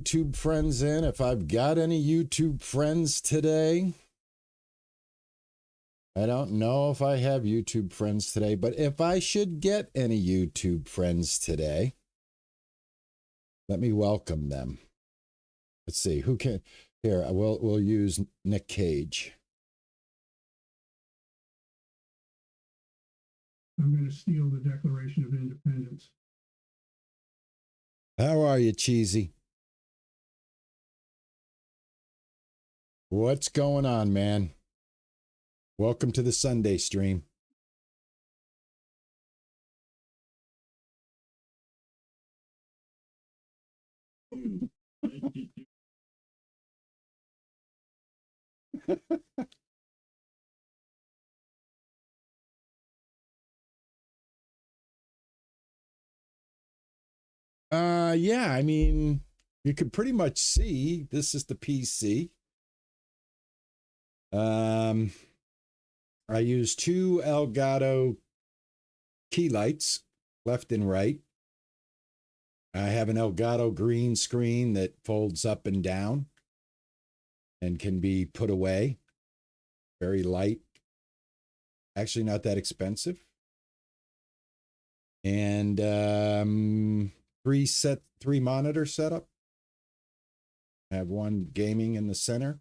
YouTube friends in, if I've got any YouTube friends today. I don't know if I have YouTube friends today, but if I should get any YouTube friends today, let me welcome them. Let's see who can. Here, we'll use Nick Cage. I'm going to steal the Declaration of Independence. How are you, Cheesy? What's going on, man? Welcome to the Sunday stream. Yeah, I mean, you can pretty much see this is the PC. I use two Elgato key lights, left and right. I have an Elgato green screen that folds up and down and can be put away. Very light. Actually not that expensive. And three monitor setup. I have one gaming in the center,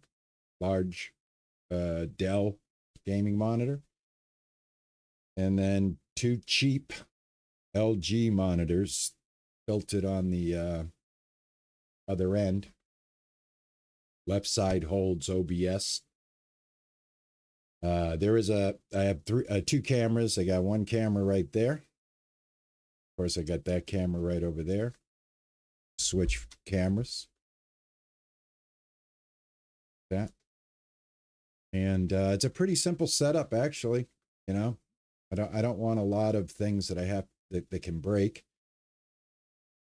large Dell gaming monitor, and then two cheap LG monitors tilted on the other end. Left side holds OBS. I have two cameras. I got one camera right there. Of course, I got that camera right over there. Switch cameras. That. And it's a pretty simple setup, actually. You know, I don't want a lot of things that I have that can break.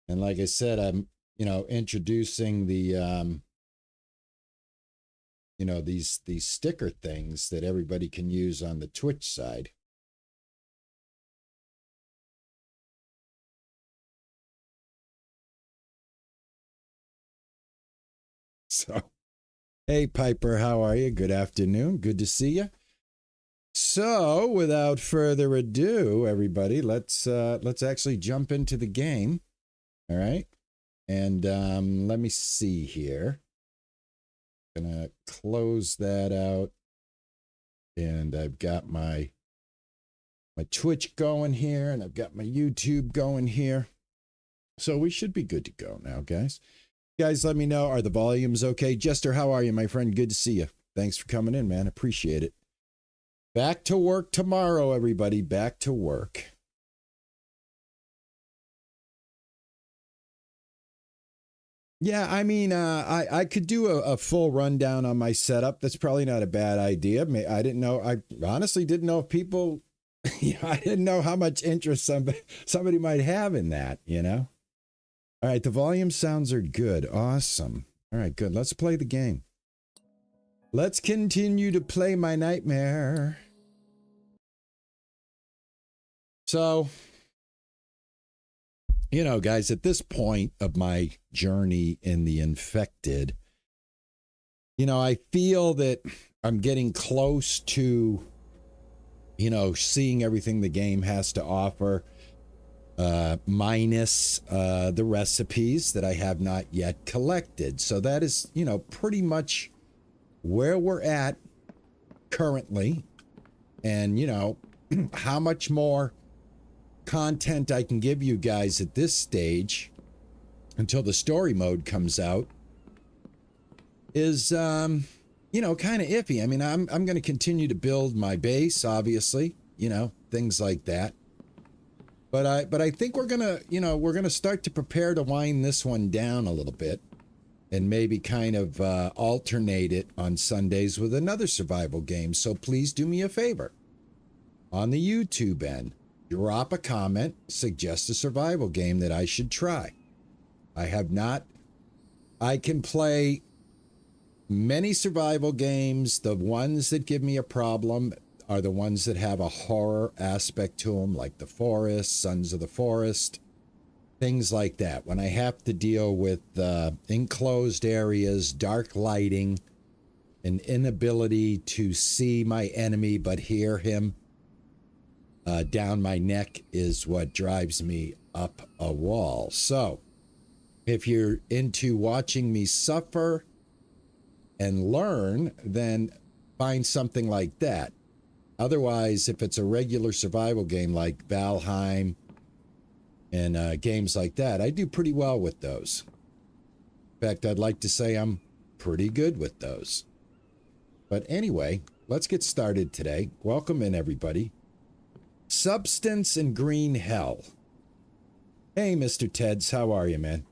And like I said, I'm, introducing the, these sticker things that everybody can use on the Twitch side. So, hey Piper, how are you? Good afternoon. Good to see you. So, without further ado, everybody, let's actually jump into the game. All right. And let me see here. Gonna close that out. And I've got my Twitch going here, and I've got my YouTube going here. So we should be good to go now, guys. Guys, let me know, are the volumes okay? Jester, how are you, my friend? Good to see you. Thanks for coming in, man. Appreciate it. Back to work tomorrow, everybody. Back to work. Yeah, I mean, I could do a full rundown on my setup. That's probably not a bad idea. I didn't know. I honestly didn't know if people, I didn't know how much interest somebody might have in that, All right, the volume sounds are good. Awesome. All right, good. Let's play the game. Let's continue to play my nightmare. So, guys, at this point of my journey in the infected, I feel that I'm getting close to, seeing everything the game has to offer, minus the recipes that I have not yet collected. So that is, pretty much where we're at currently. And, how much more content I can give you guys at this stage until the story mode comes out is kind of iffy. I mean, I'm going to continue to build my base, obviously, things like that. But I think we're going to start to prepare to wind this one down a little bit and maybe kind of alternate it on Sundays with another survival game. So please do me a favor. On the YouTube end, drop a comment, suggest a survival game that I should try. I can play many survival games. The ones that give me a problem are the ones that have a horror aspect to them, like The Forest, Sons of the Forest, things like that. When I have to deal with enclosed areas, dark lighting, an inability to see my enemy but hear him down my neck is what drives me up a wall. So if you're into watching me suffer and learn, then find something like that. Otherwise, if it's a regular survival game like Valheim and games like that, I do pretty well with those. In fact, I'd like to say I'm pretty good with those. But anyway, let's get started today. Welcome in, everybody. Substance and Green Hell. Hey, Mr. Teds, how are you, man?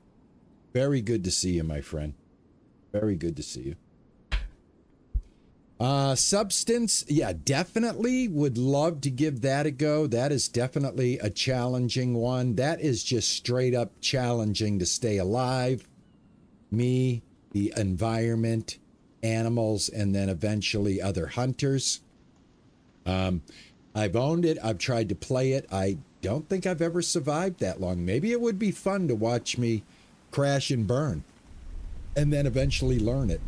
Very good to see you, my friend. Very good to see you. Substance, yeah, definitely would love to give that a go. That is definitely a challenging one. That is just straight up challenging to stay alive. Me, the environment, animals, and then eventually other hunters. I've owned it. I've tried to play it. I don't think I've ever survived that long. Maybe it would be fun to watch me crash and burn and then eventually learn it.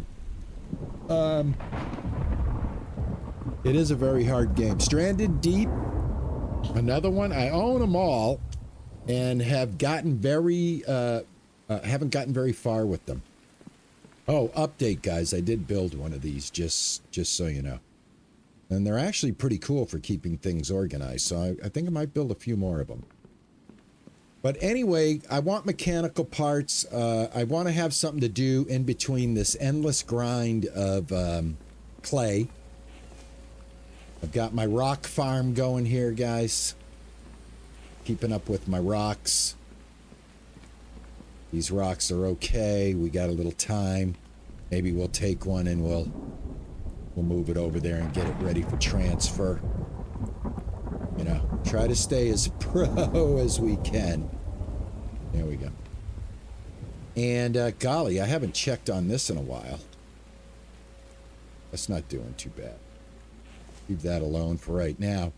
It is a very hard game. Stranded Deep, another one. I own them all and have gotten very, haven't gotten very far with them. Oh, update, guys. I did build one of these, just so you know. And they're actually pretty cool for keeping things organized. So I think I might build a few more of them. But anyway, I want mechanical parts. I want to have something to do in between this endless grind of clay. I've got my rock farm going here, guys. Keeping up with my rocks. These rocks are okay. We got a little time. Maybe we'll take one and we'll move it over there and get it ready for transfer. You know, try to stay as pro as we can. There we go. And golly, I haven't checked on this in a while. That's not doing too bad. Leave that alone for right now.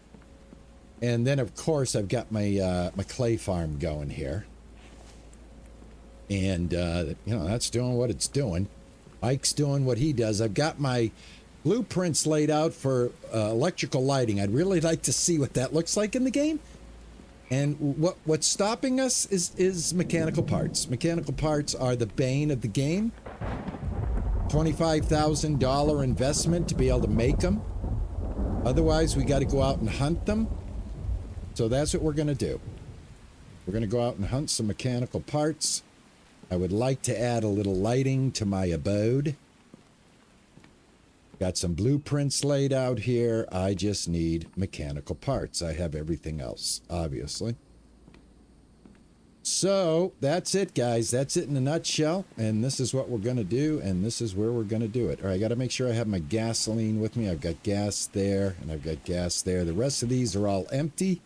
And then, of course, I've got my my clay farm going here. And, you know, that's doing what it's doing. Ike's doing what he does. I've got my blueprints laid out for electrical lighting. I'd really like to see what that looks like in the game. And what's stopping us is mechanical parts. Mechanical parts are the bane of the game. $25,000 investment to be able to make them. Otherwise, we got to go out and hunt them. So that's what we're going to do. We're going to go out and hunt some mechanical parts. I would like to add a little lighting to my abode. Got some blueprints laid out here. I just need mechanical parts. I have everything else, obviously. So that's it, guys. That's it in a nutshell. And this is what we're going to do. And this is where we're going to do it. All right, I got to make sure I have my gasoline with me. I've got gas there and I've got gas there. The rest of these are all empty.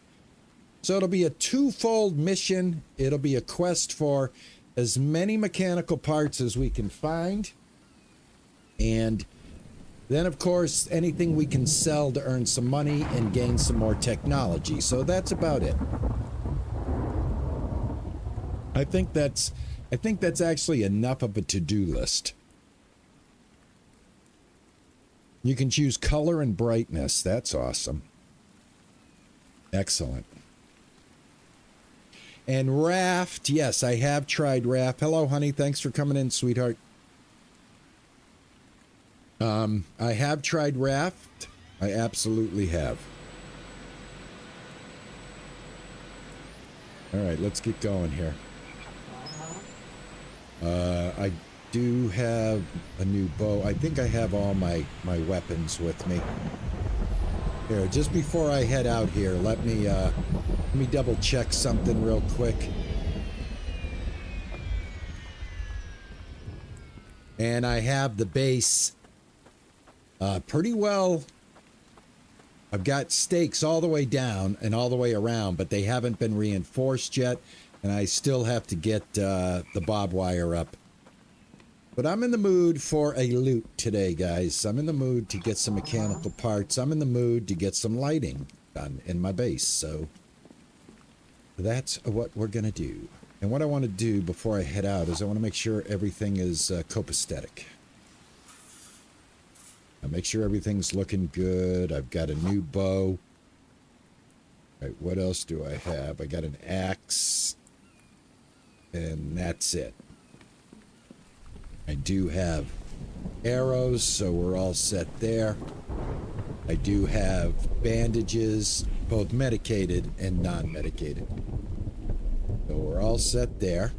So it'll be a twofold mission. It'll be a quest for as many mechanical parts as we can find. And then, of course, anything we can sell to earn some money and gain some more technology. So that's about it. I think that's actually enough of a to-do list. You can choose color and brightness. That's awesome. Excellent. And Raft. Yes, I have tried Raft. Hello, honey. Thanks for coming in, sweetheart. I have tried Raft. I absolutely have. All right, let's get going here. I do have a new bow. I think I have all my weapons with me. Here, just before I head out here, let me double check something real quick. And I have the base pretty well. I've got stakes all the way down and all the way around, but they haven't been reinforced yet. And I still have to get the barbed wire up. But I'm in the mood for a loot today, guys. I'm in the mood to get some mechanical parts. I'm in the mood to get some lighting done in my base. So that's what we're going to do. And what I want to do before I head out is I want to make sure everything is copacetic. I make sure everything's looking good. I've got a new bow. All right, what else do I have? I got an axe. And that's it. I do have arrows, so we're all set there. I do have bandages, both medicated and non-medicated. So we're all set there.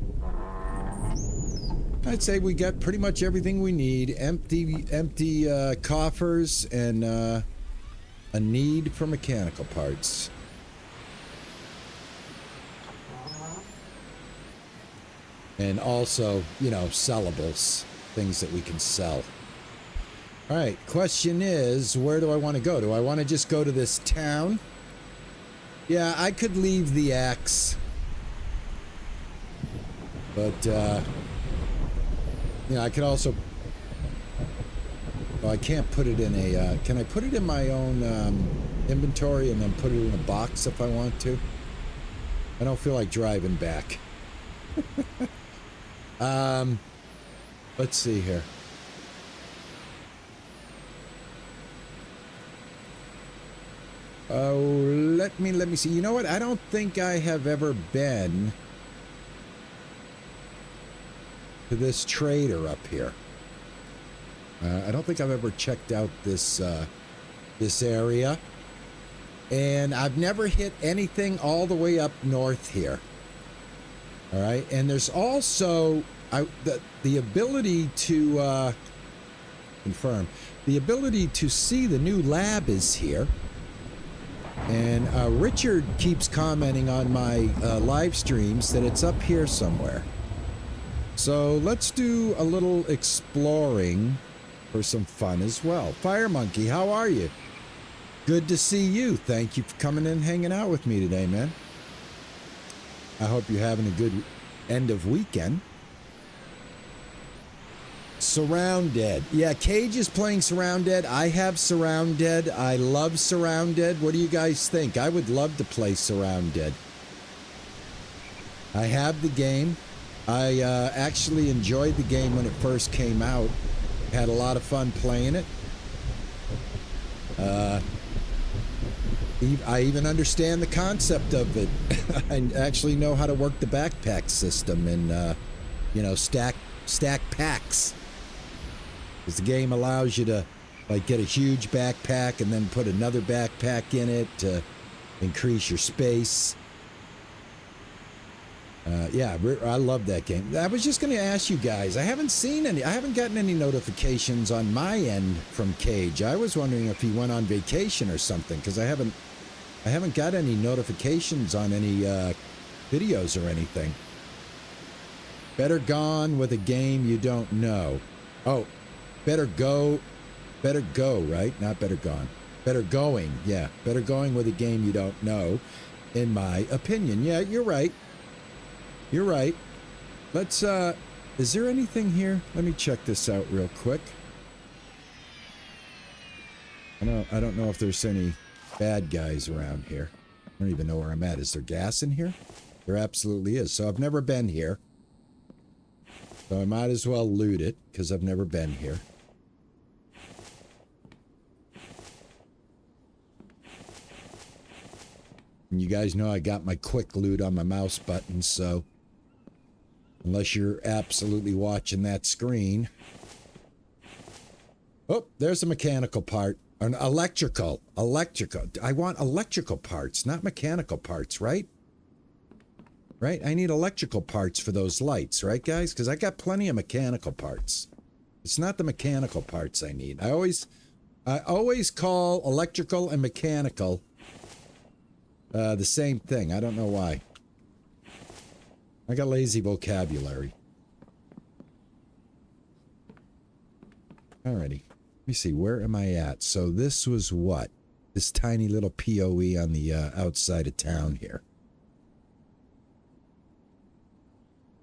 I'd say we got pretty much everything we need. Empty coffers and a need for mechanical parts. And also, you know, sellables, things that we can sell. All right, question is, where do I want to go? Do I want to just go to this town? Yeah, I could leave the axe. But, you know, I could also... Well, I can't put it in a... can I put it in my own inventory and then put it in a box if I want to? I don't feel like driving back. Let's see here. Oh, let me see. You know what? I don't think I have ever been to this trader up here. I don't think I've ever checked out this this area, and I've never hit anything all the way up north here. All right, and there's also the ability to confirm. The ability to see the new lab is here. And Richard keeps commenting on my live streams that it's up here somewhere. So let's do a little exploring for some fun as well. Fire Monkey, how are you? Good to see you. Thank you for coming in and hanging out with me today, man. I hope you're having a good end of weekend. Surrounded. Yeah, Cage is playing Surrounded. I have Surrounded. I love Surrounded. What do you guys think? I would love to play Surrounded. I have the game. I actually enjoyed the game when it first came out. Had a lot of fun playing it. I even understand the concept of it. I actually know how to work the backpack system and, you know, stack packs. Because the game allows you to, like, get a huge backpack and then put another backpack in it to increase your space. Yeah, I love that game. I was just going to ask you guys, I haven't gotten any notifications on my end from Cage. I was wondering if he went on vacation or something, because I haven't got any notifications on any videos or anything. Better gone with a game you don't know. Oh, better go, right? Not better gone. Better going, yeah. Better going with a game you don't know, in my opinion. Yeah, you're right. You're right. Let's, is there anything here? Let me check this out real quick. I don't know if there's any bad guys around here. I don't even know where I'm at. Is there gas in here? There absolutely is. So I've never been here. So I might as well loot it, because I've never been here. And you guys know I got my quick loot on my mouse button, so... Unless you're absolutely watching that screen. Oh, there's a mechanical part. An electrical. Electrical. I want electrical parts, not mechanical parts, right? Right? I need electrical parts for those lights, right, guys? Because I got plenty of mechanical parts. It's not the mechanical parts I need. I always call electrical and mechanical the same thing. I don't know why. I got lazy vocabulary. Alrighty. Let me see. Where am I at? So this was what? This tiny little POE on the outside of town here.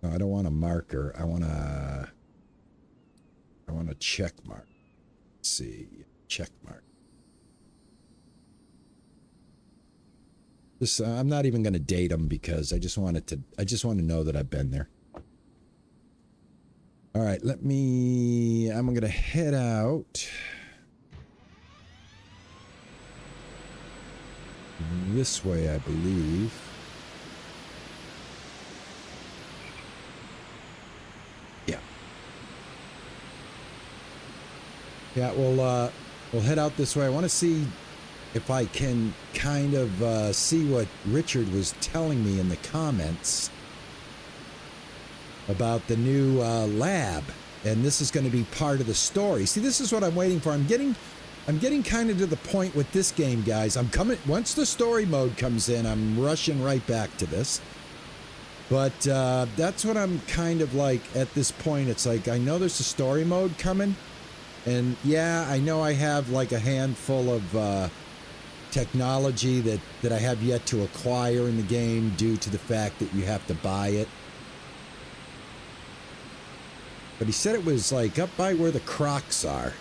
No, I don't want a marker. I want a check mark. Let's see. Check mark. This, I'm not even going to date them because I just want to know that I've been there. All right, I'm going to head out this way, I believe. Yeah. Yeah, we'll head out this way. I want to see if I can kind of see what Richard was telling me in the comments about the new lab, and this is going to be part of the story. See, this is what I'm waiting for. I'm getting kind of to the point with this game, guys. Once the story mode comes in, I'm rushing right back to this. But that's what I'm kind of like at this point. It's like, I know there's a story mode coming, and yeah, I know I have like a handful of technology that I have yet to acquire in the game due to the fact that you have to buy it. But he said it was like up by where the crocs are.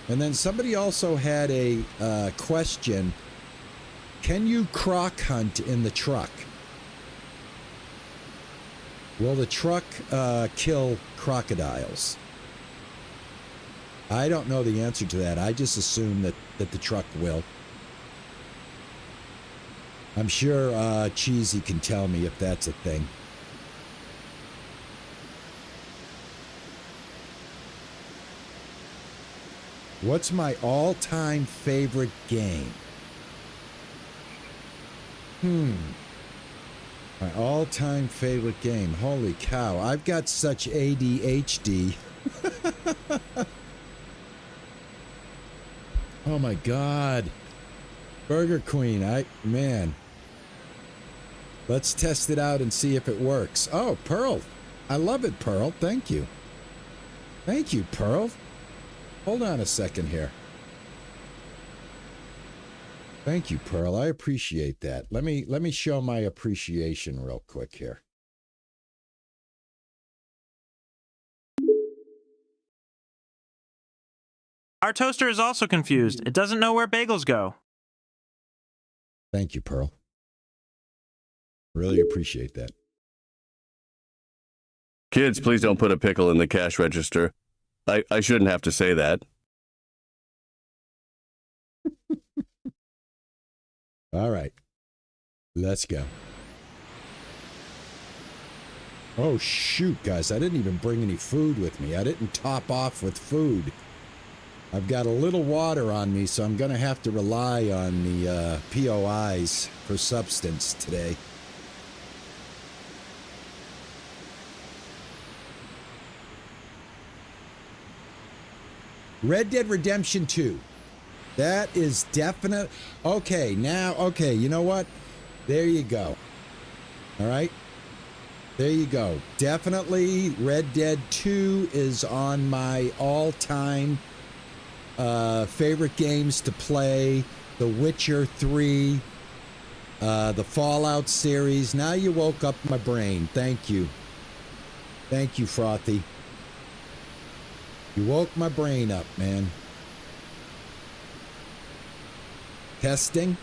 And then somebody also had a question. Can you croc hunt in the truck? Will the truck kill crocodiles? I don't know the answer to that. I just assume that the truck will. I'm sure Cheesy can tell me if that's a thing. What's my all-time favorite game? My all-time favorite game. Holy cow. I've got such ADHD. Oh my God. Burger Queen. Man. Let's test it out and see if it works. Oh, Pearl. I love it, Pearl. Thank you. Thank you, Pearl. Hold on a second here. Thank you, Pearl. I appreciate that. Let me show my appreciation real quick here. Our toaster is also confused. It doesn't know where bagels go. Thank you, Pearl. Really appreciate that. Kids, please don't put a pickle in the cash register. I shouldn't have to say that. All right. Let's go. Oh, shoot, guys. I didn't even bring any food with me. I didn't top off with food. I've got a little water on me, so I'm going to have to rely on the POIs for substance today. Red Dead Redemption 2. That is definite. Okay, now, okay, you know what? There you go. All right? There you go. Definitely Red Dead 2 is on my all-time favorite games to play. The Witcher 3, the Fallout series. Now you woke up my brain. Thank you. Thank you, Frothy. You woke my brain up, man. Testing.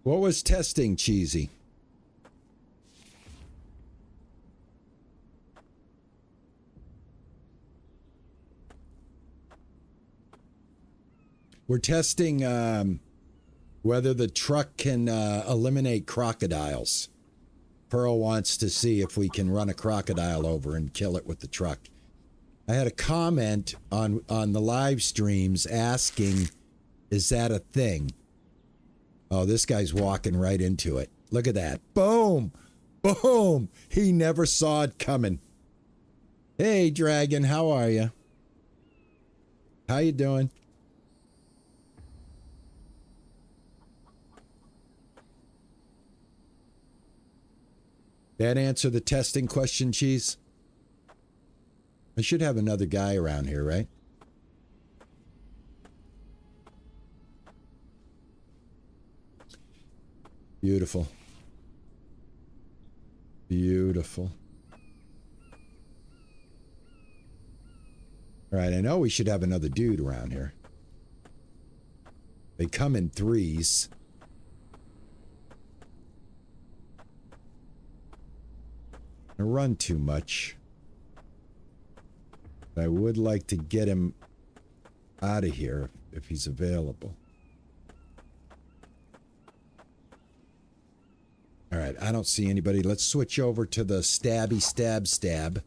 What was testing, Cheesy? We're testing whether the truck can eliminate crocodiles. Pearl wants to see if we can run a crocodile over and kill it with the truck. I had a comment on the live streams asking, is that a thing? Oh, this guy's walking right into it. Look at that. Boom! Boom! He never saw it coming. Hey, Dragon, how are you? How you doing? That answer the testing question, Cheese? I should have another guy around here, right? Beautiful. Beautiful. All right, I know we should have another dude around here. They come in threes. I run too much. I would like to get him out of here if he's available. All right, I don't see anybody. Let's switch over to the stabby stab.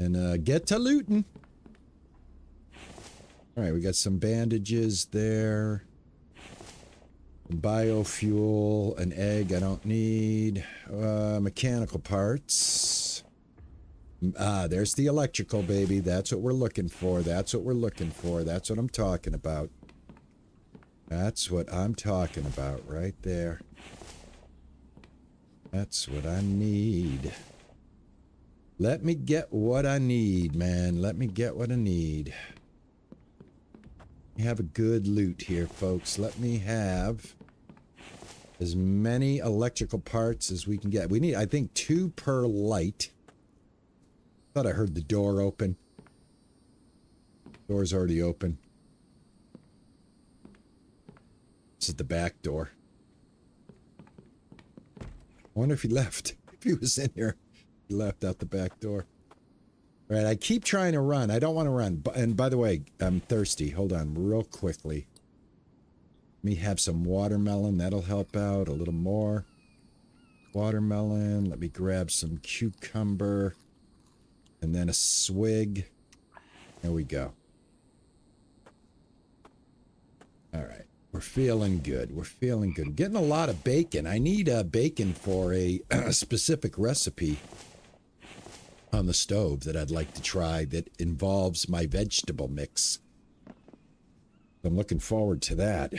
And get to looting. All right, we got some bandages there. Biofuel, an egg I don't need. Mechanical parts. There's the electrical, baby. That's what we're looking for. That's what we're looking for. That's what I'm talking about. That's what I'm talking about right there. That's what I need. Let me get what I need, man. Let me get what I need. We have a good loot here, folks. Let me have as many electrical parts as we can get. We need, I think, 2 per light. Thought I heard the door open. Door's already open. This is the back door. I wonder if he left. If he was in here. He left out the back door. All right, I keep trying to run. I don't want to run. And by the way, I'm thirsty. Hold on real quickly. Let me have some watermelon. That'll help out a little more. Watermelon. Let me grab some cucumber. And then a swig. There we go. All right. We're feeling good. We're feeling good. I'm getting a lot of bacon. I need bacon for a specific recipe on the stove that I'd like to try that involves my vegetable mix. I'm looking forward to that.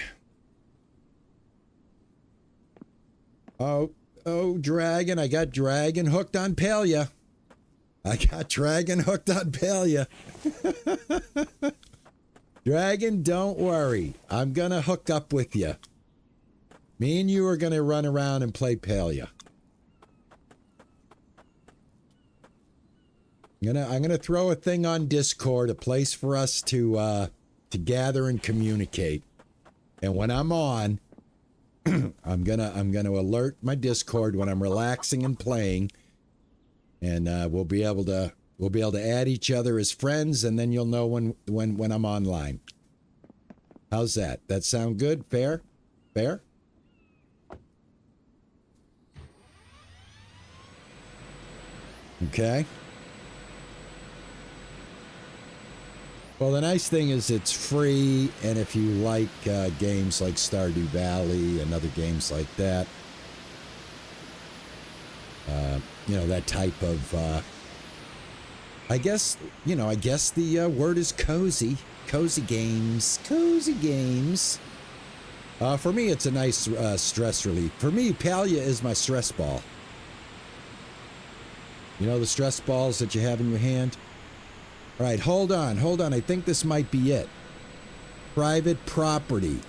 Oh, dragon. I got dragon hooked on Palia. I got dragon hooked on Palia. Dragon, don't worry. I'm going to hook up with you. Me and you are going to run around and play Palia. I'm gonna throw a thing on Discord, a place for us to gather and communicate. And when I'm on, I'm gonna alert my Discord when I'm relaxing and playing, and we'll be able to add each other as friends, and then you'll know when I'm online. How's that? That sound good? Fair? Fair? Okay. Well, the nice thing is it's free, and if you like games like Stardew Valley and other games like that, you know, that type of, I guess the word is cozy. Cozy games. Cozy games. For me, it's a nice stress relief. For me, Palia is my stress ball. You know the stress balls that you have in your hand? All right, hold on. I think this might be it. Private property.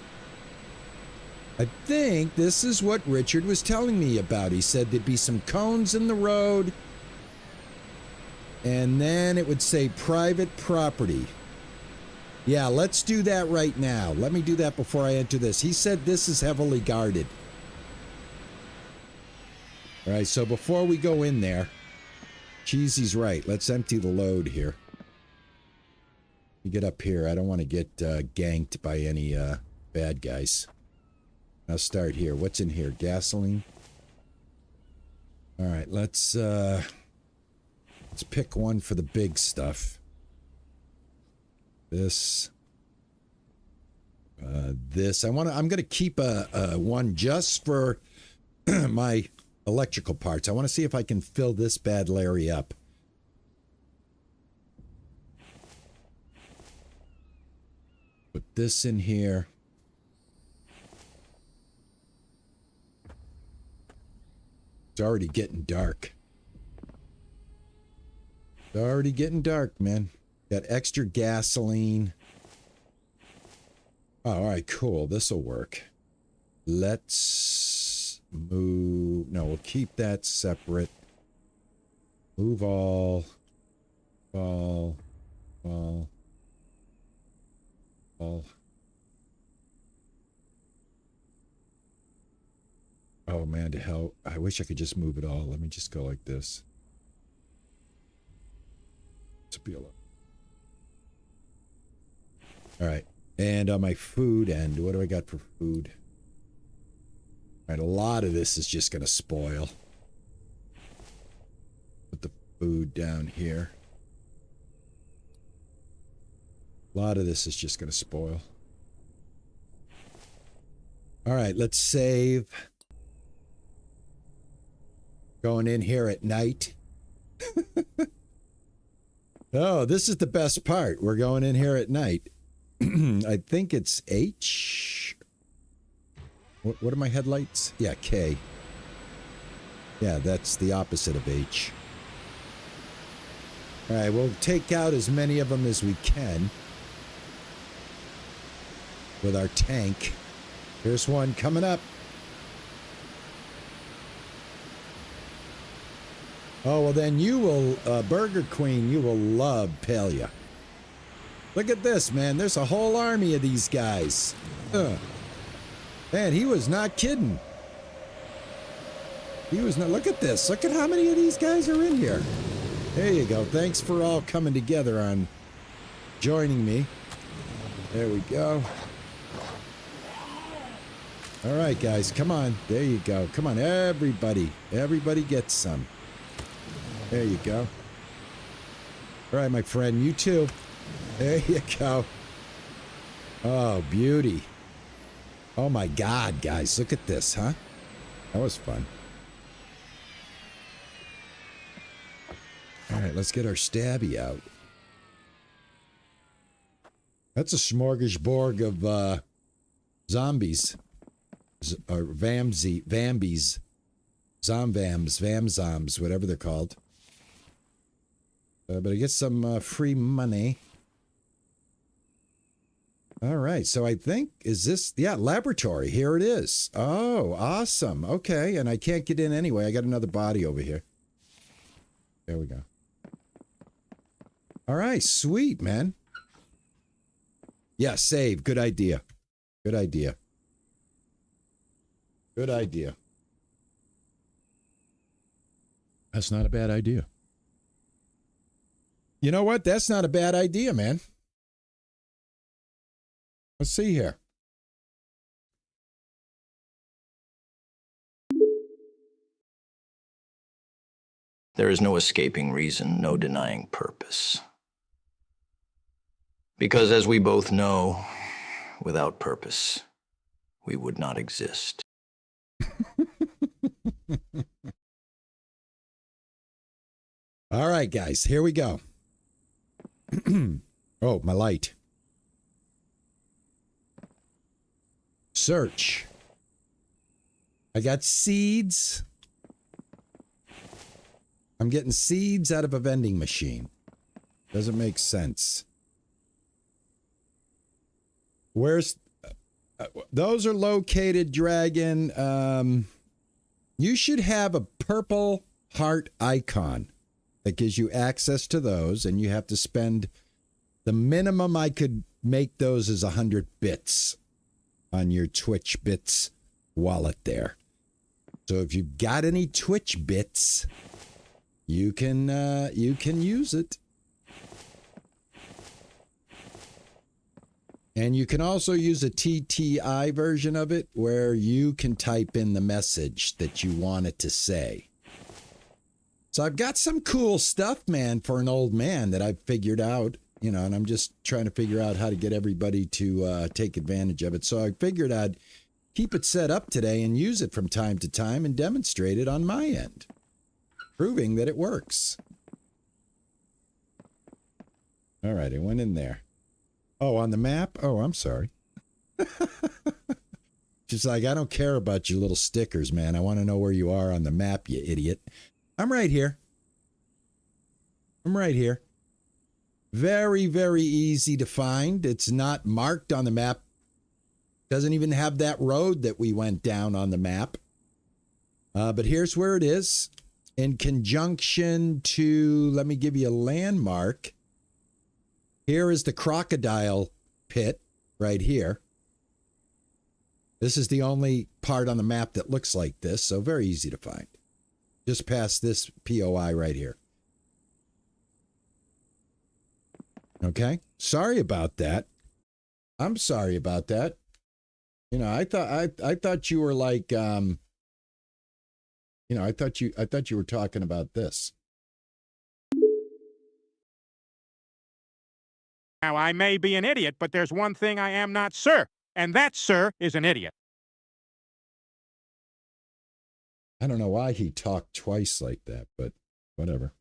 I think this is what Richard was telling me about. He said there'd be some cones in the road, and then it would say private property. Yeah, let's do that right now. Let me do that before I enter this. He said this is heavily guarded. All right, so before we go in there, Cheesy's right. Let's empty the load here. Get up here. I don't want to get ganked by any bad guys. I'll start here. What's in here? Gasoline. All right, let's pick one for the big stuff. This. I'm going to keep a one just for my electrical parts. I want to see if I can fill this bad Larry up. Put this in here. It's already getting dark. It's already getting dark, man. Got extra gasoline. Oh, all right, cool. This'll work. Let's move. No, we'll keep that separate. Move all. All. Oh man, to hell. I wish I could just move it all. Let me just go like this. This will be a lot. All right. And on my food end, what do I got for food? All right, a lot of this is just going to spoil. Put the food down here. A lot of this is just going to spoil. All right, let's save. Going in here at night. Oh, this is the best part. We're going in here at night. I think it's H. What are my headlights? Yeah, K. Yeah, that's the opposite of H. All right, we'll take out as many of them as we can with our tank. Here's one coming up. Oh, well then you will, Burger Queen, you will love Palia. Look at this, man. There's a whole army of these guys. Man, he was not kidding. He was not. Look at this. Look at how many of these guys are in here. There you go. Thanks for all coming together on joining me. There we go. All right, guys. Come on. There you go. Come on, everybody. Everybody gets some. There you go. All right, my friend. You too. There you go. Oh, beauty. Oh, my God, guys. Look at this, huh? That was fun. All right, let's get our stabby out. That's a smorgasbord of zombies. Or Vambies. Zomvams, Vamzoms, whatever they're called. But I get some free money. All right, so I think, is this, yeah, laboratory. Here it is. Oh, awesome. Okay, and I can't get in anyway. I got another body over here. There we go. All right, sweet, man. Yeah, save. Good idea. Good idea. Good idea. That's not a bad idea. You know what? That's not a bad idea, man. Let's see here. There is no escaping reason, no denying purpose. Because as we both know, without purpose, we would not exist. All right, guys, here we go. Oh, my light. Search. I got seeds. I'm getting seeds out of a vending machine. Doesn't make sense. Where's... those are located, Dragon. You should have a purple heart icon that gives you access to those, and you have to spend... The minimum I could make those is 100 bits on your Twitch bits wallet there. So if you've got any Twitch bits, you can use it. And you can also use a TTI version of it where you can type in the message that you want it to say. So I've got some cool stuff, man, for an old man that I've figured out, you know, and I'm just trying to figure out how to get everybody to take advantage of it. So I figured I'd keep it set up today and use it from time to time and demonstrate it on my end, proving that it works. All right, I went in there. Oh, on the map? Oh, I'm sorry. She's like, I don't care about your little stickers, man. I want to know where you are on the map, you idiot. I'm right here. I'm right here. Very, very easy to find. It's not marked on the map. Doesn't even have that road that we went down on the map. But here's where it is. In conjunction to, let me give you a landmark. Here is the crocodile pit right here. This is the only part on the map that looks like this, so very easy to find. Just past this POI right here. Okay? Sorry about that. I'm sorry about that. You know, I thought you were like I thought you were talking about this. Now, I may be an idiot, but there's one thing I am not, sir. And that, sir, is an idiot. I don't know why he talked twice like that, but whatever.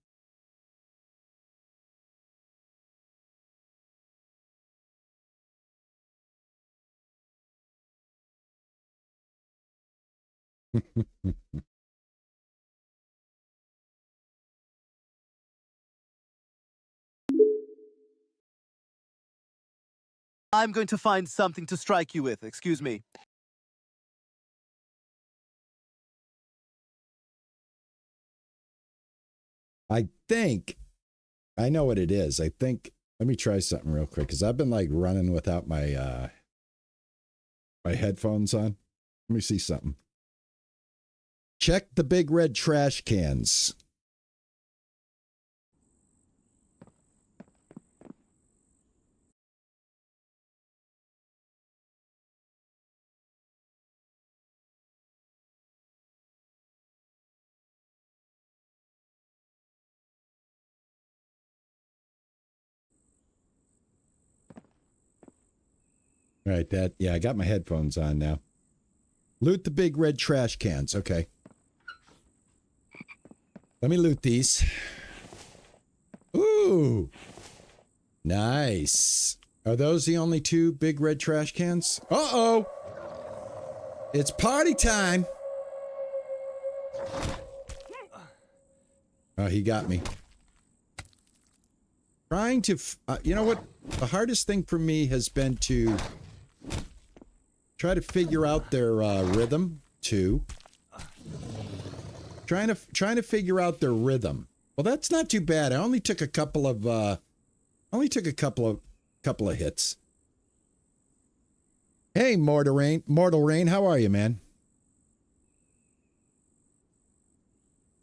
I'm going to find something to strike you with. Excuse me. I think I know what it is. I think let me try something real quick because I've been like running without my my headphones on. Let me see something. Check the big red trash cans. All right, I got my headphones on now. Loot the big red trash cans. Okay. Let me loot these. Ooh. Nice. Are those the only two big red trash cans? Uh-oh. It's party time. Oh, he got me. Trying to, you know what? The hardest thing for me has been to try to figure out their rhythm too. Trying to figure out their rhythm. Well, that's not too bad. I only took a couple of hits. Hey, Mortal Rain, how are you, man?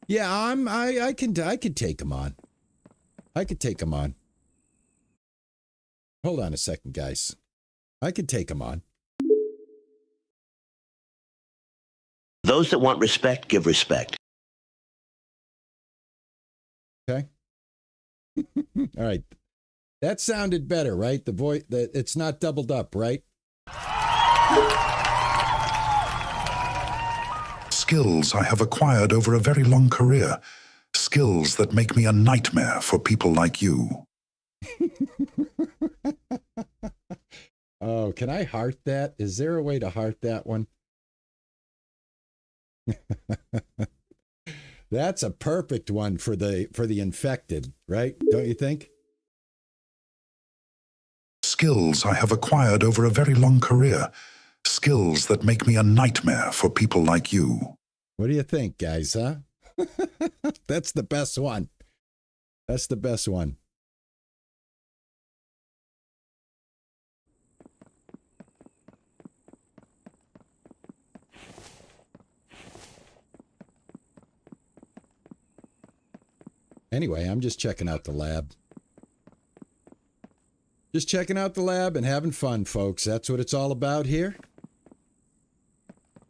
Yeah, I can take him on. I could take him on. Hold on a second, guys. I could take him on. Those that want respect, give respect. Okay. All right. That sounded better, right? The voice, it's not doubled up, right? Skills I have acquired over a very long career. Skills that make me a nightmare for people like you. Oh, can I heart that? Is there a way to heart that one? That's a perfect one for the infected, right? Don't you think? Skills I have acquired over a very long career. Skills that make me a nightmare for people like you. What do you think, guys, huh? That's the best one. That's the best one. Anyway, I'm just checking out the lab. Just checking out the lab and having fun, folks. That's what it's all about here.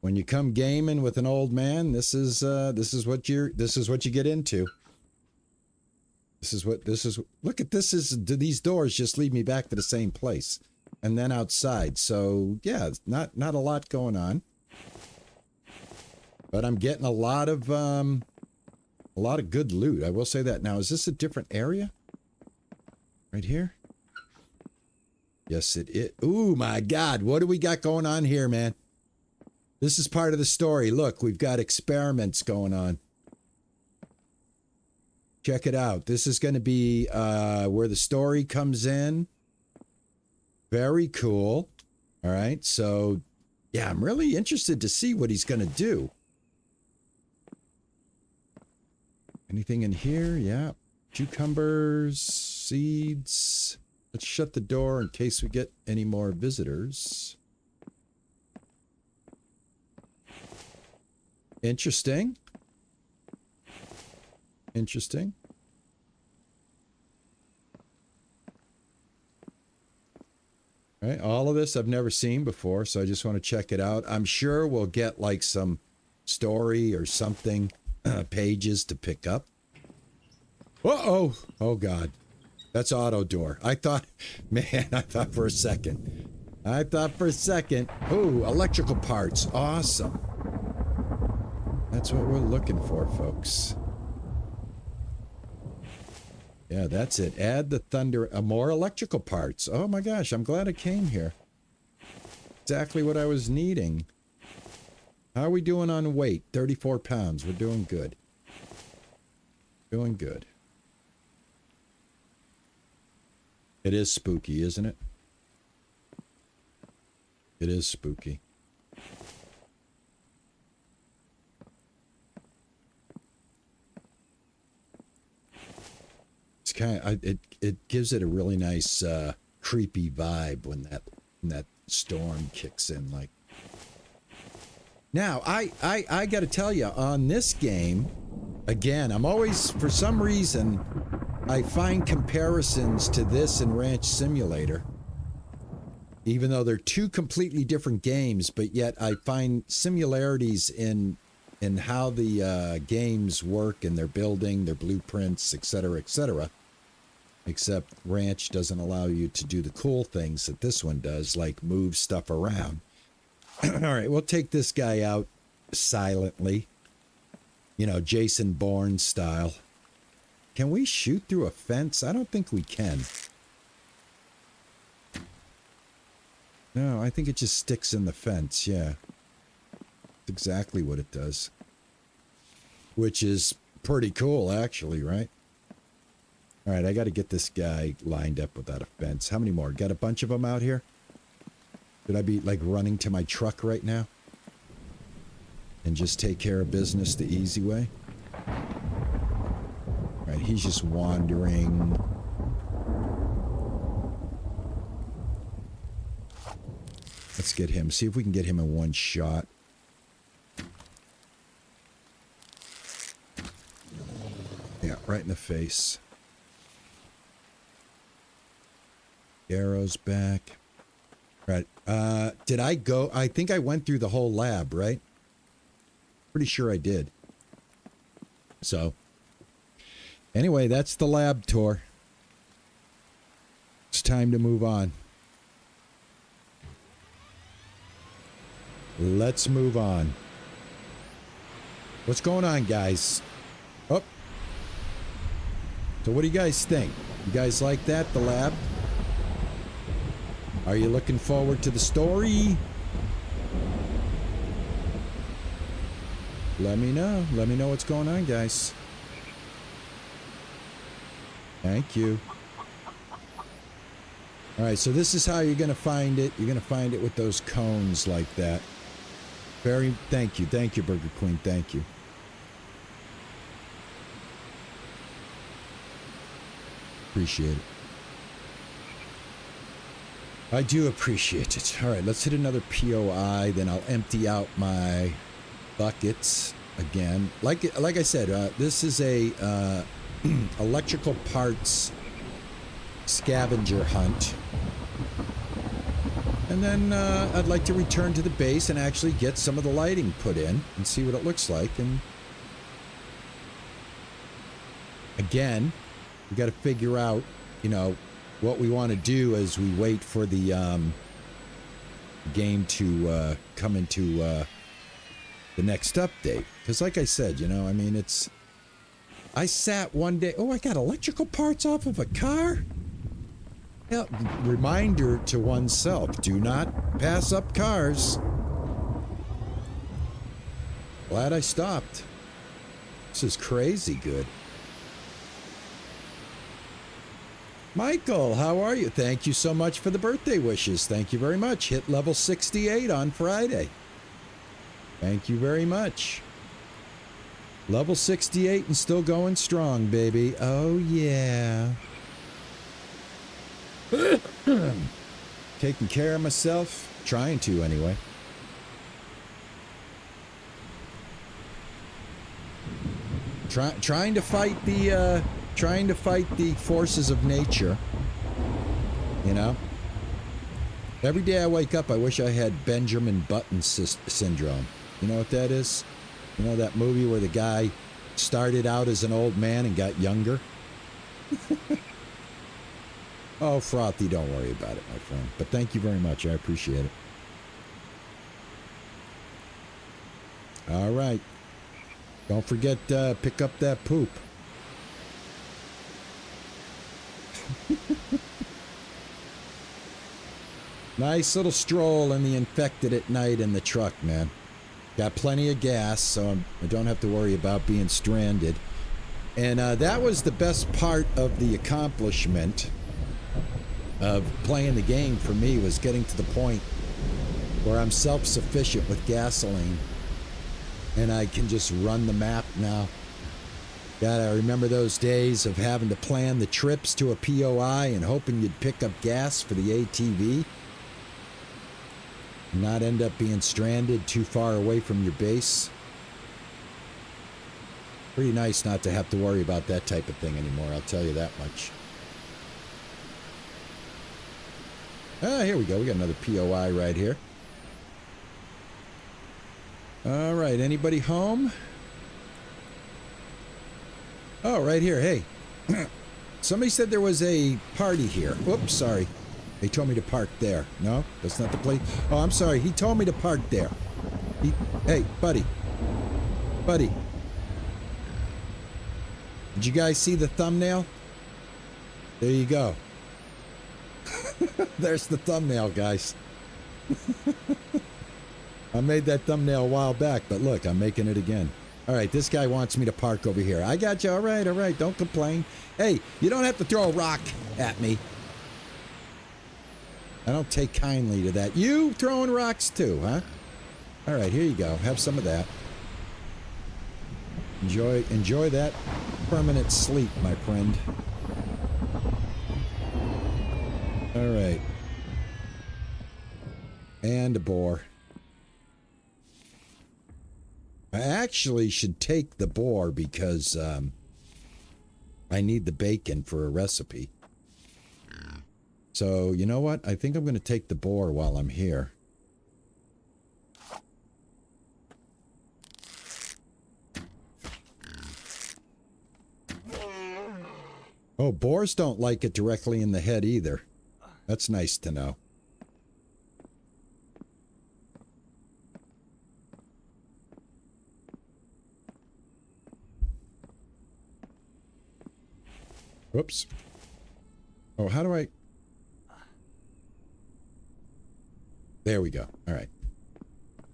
When you come gaming with an old man, this is what you get into. Look at this. These doors just lead me back to the same place, and then outside. So yeah, not a lot going on, but I'm getting a lot of good loot. I will say that. Now, is this a different area? Right here? Yes, it is. Ooh, my God. What do we got going on here, man? This is part of the story. Look, we've got experiments going on. Check it out. This is going to be where the story comes in. Very cool. All right. So, yeah, I'm really interested to see what he's going to do. Anything in here? Yeah. Cucumbers, seeds. Let's shut the door in case we get any more visitors. Interesting. Interesting. All right, all of this I've never seen before, so I just want to check it out. I'm sure we'll get like some story or something, pages to pick up. Uh-oh. Oh, God. That's auto door. I thought for a second. Ooh, electrical parts. Awesome. That's what we're looking for, folks. Yeah, that's it. Add the thunder, more electrical parts. Oh my gosh, I'm glad I came here. Exactly what I was needing. How are we doing on weight? 34 pounds. We're doing good. Doing good. It is spooky, isn't it? It is spooky. It's kind of it gives it a really nice creepy vibe when that storm kicks in. Like now, I got to tell you, on this game, again, I'm always, for some reason, I find comparisons to this and Ranch Simulator, even though they're two completely different games, but yet I find similarities in how the games work and their building, their blueprints, etc., etc. Except Ranch doesn't allow you to do the cool things that this one does, like move stuff around. All right, we'll take this guy out silently. You know, Jason Bourne style. Can we shoot through a fence? I don't think we can. No, I think it just sticks in the fence, yeah. That's exactly what it does. Which is pretty cool, actually, right? All right, I got to get this guy lined up without a fence. How many more? Got a bunch of them out here? Should I be, like, running to my truck right now? And just take care of business the easy way? All right, he's just wandering. Let's get him. See if we can get him in one shot. Yeah, right in the face. Arrows back. Right. Did I go? I think I went through the whole lab, right? Pretty sure I did. So, anyway, that's the lab tour. It's time to move on. Let's move on. What's going on, guys? Oh. So what do you guys think? You guys like that, the lab? Are you looking forward to the story? Let me know. Let me know what's going on, guys. Thank you. All right, so this is how you're going to find it. You're going to find it with those cones like that. Thank you. Thank you, Burger Queen. Thank you. Appreciate it. I do appreciate it. All right, let's hit another POI. Then I'll empty out my buckets again. Like I said, this is a electrical parts scavenger hunt. And then I'd like to return to the base and actually get some of the lighting put in and see what it looks like. And again, we got to figure out, you know, what we want to do as we wait for the game to come into the next update. Because like I said, you know, I mean, I sat one day, oh, I got electrical parts off of a car? Yeah, reminder to oneself, do not pass up cars. Glad I stopped. This is crazy good. Michael, how are you? Thank you so much for the birthday wishes. Thank you very much. Hit level 68 on Friday. Thank you very much. Level 68 and still going strong, baby. Oh, yeah. Taking care of myself. Trying to, anyway. Trying to fight the forces of nature. You know? Every day I wake up, I wish I had Benjamin Button syndrome. You know what that is? You know that movie where the guy started out as an old man and got younger? Oh, Frothy, don't worry about it, my friend. But thank you very much. I appreciate it. All right. Don't forget to pick up that poop. Nice little stroll in the infected at night in the truck, man. Got plenty of gas, so I don't have to worry about being stranded. And that was the best part of the accomplishment of playing the game for me, was getting to the point where I'm self-sufficient with gasoline. And I can just run the map now. God, I remember those days of having to plan the trips to a POI and hoping you'd pick up gas for the ATV. And not end up being stranded too far away from your base. Pretty nice not to have to worry about that type of thing anymore, I'll tell you that much. Ah, here we go. We got another POI right here. All right, anybody home? Oh, right here. Hey, somebody said there was a party here. Oops, sorry. They told me to park there. No, that's not the place. Oh, I'm sorry. He told me to park there. Hey, buddy. Buddy. Did you guys see the thumbnail? There you go. There's the thumbnail, guys. I made that thumbnail a while back, but look, I'm making it again. All right, this guy wants me to park over here. I got you. All right, don't complain. Hey, you don't have to throw a rock at me. I don't take kindly to that. You throwing rocks too, huh? All right, here you go. Have some of that. Enjoy that permanent sleep, my friend. All right. And a boar. I actually should take the boar because I need the bacon for a recipe. So, you know what? I think I'm going to take the boar while I'm here. Oh, boars don't like it directly in the head either. That's nice to know. Whoops. Oh, how do I... There we go. All right.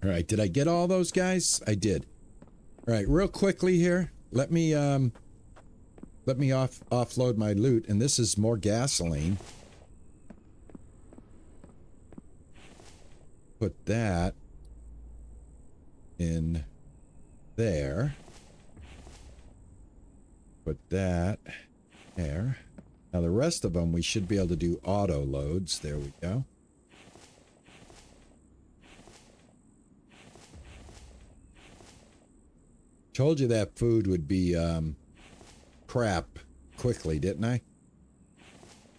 All right. Did I get all those guys? I did. All right. Real quickly here. Let me offload my loot. And this is more gasoline. Put that in there. Put that there. Now the rest of them we should be able to do auto loads. There we go. Told you that food would be crap quickly, didn't I?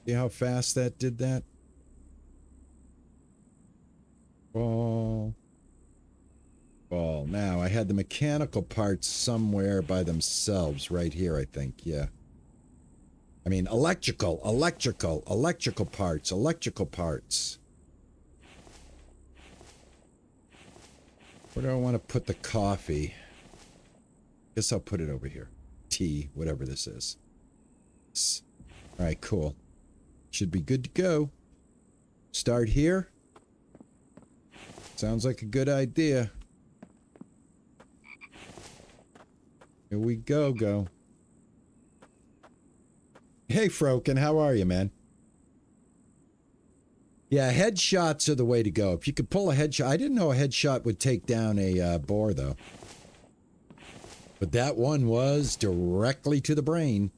See how fast that did that? Ball. Now, I had the mechanical parts somewhere by themselves right here, I think. Yeah. I mean, electrical parts. Where do I want to put the coffee? Guess I'll put it over here. Tea, whatever this is. All right, cool. Should be good to go. Start here. Sounds like a good idea. Here we go. Hey, Froken, how are you, man? Yeah, headshots are the way to go. If you could pull a headshot. I didn't know a headshot would take down a boar, though. But that one was directly to the brain.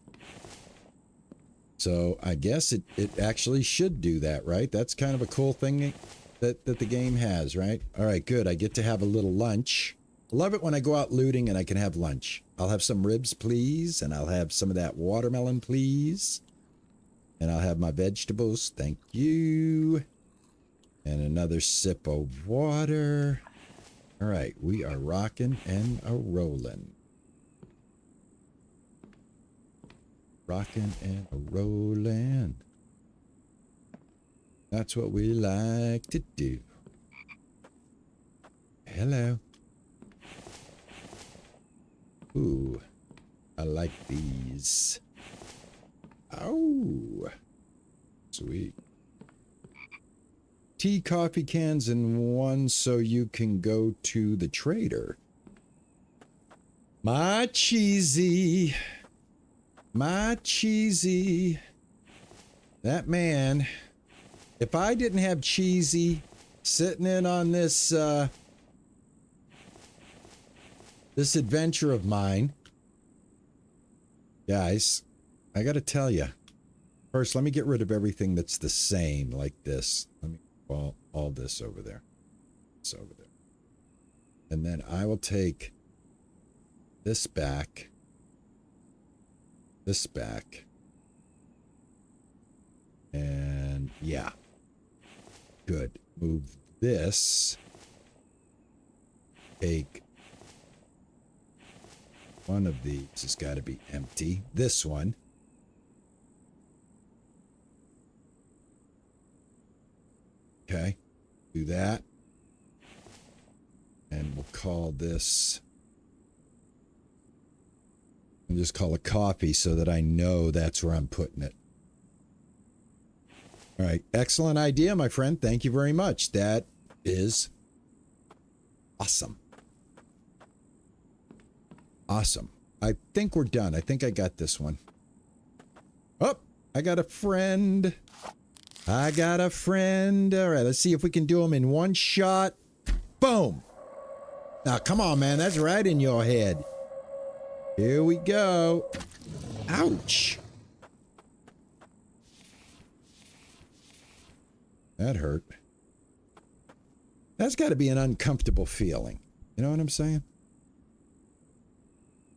So I guess it actually should do that, right? That's kind of a cool thing that the game has, right? All right, good. I get to have a little lunch. I love it when I go out looting and I can have lunch. I'll have some ribs, please. And I'll have some of that watermelon, please. And I'll have my vegetables. Thank you. And another sip of water. All right, we are rocking and a-rolling. Rocking and a-rolling. That's what we like to do. Hello. Ooh, I like these. Oh, sweet. Tea, coffee cans, and one so you can go to the trader. My cheesy. My cheesy. That man. If I didn't have cheesy sitting in on this, this adventure of mine. Guys, I gotta tell you. First, let me get rid of everything that's the same, like this. Let me all this over there. This over there. And then I will take this back. This back. And yeah. Good. Move this. Take one of these has got to be empty. This one. Okay. Do that. And we'll call this. I'll just call it coffee so that I know that's where I'm putting it. All right. Excellent idea, my friend. Thank you very much. That is awesome. Awesome. I think we're done. I think I got this one. Oh, I got a friend. I got a friend. All right, let's see if we can do them in one shot. Boom. Now, come on, man. That's right in your head. Here we go. Ouch. That hurt. That's got to be an uncomfortable feeling. You know what I'm saying?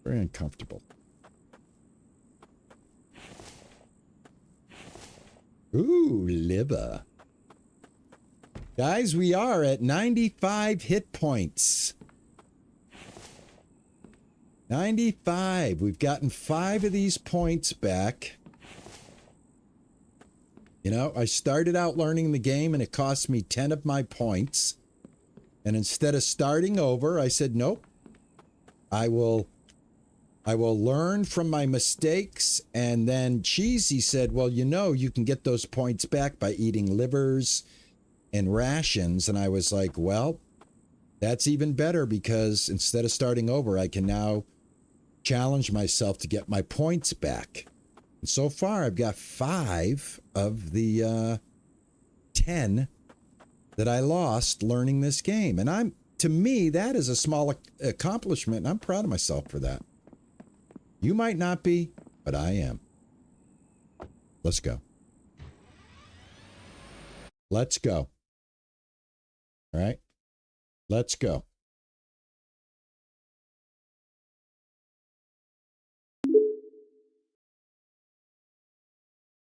Very uncomfortable. Ooh, liver. Guys, we are at 95 hit points. 95. We've gotten 5 of these points back. You know, I started out learning the game and it cost me 10 of my points. And instead of starting over, I said, nope. I will learn from my mistakes. And then Cheesy said, well, you know, you can get those points back by eating livers and rations. And I was like, well, that's even better because instead of starting over, I can now challenge myself to get my points back. And so far, I've got 5 of the 10 that I lost learning this game. And to me, that is a small accomplishment. And I'm proud of myself for that. You might not be, but I am. Let's go. Let's go. All right. Let's go.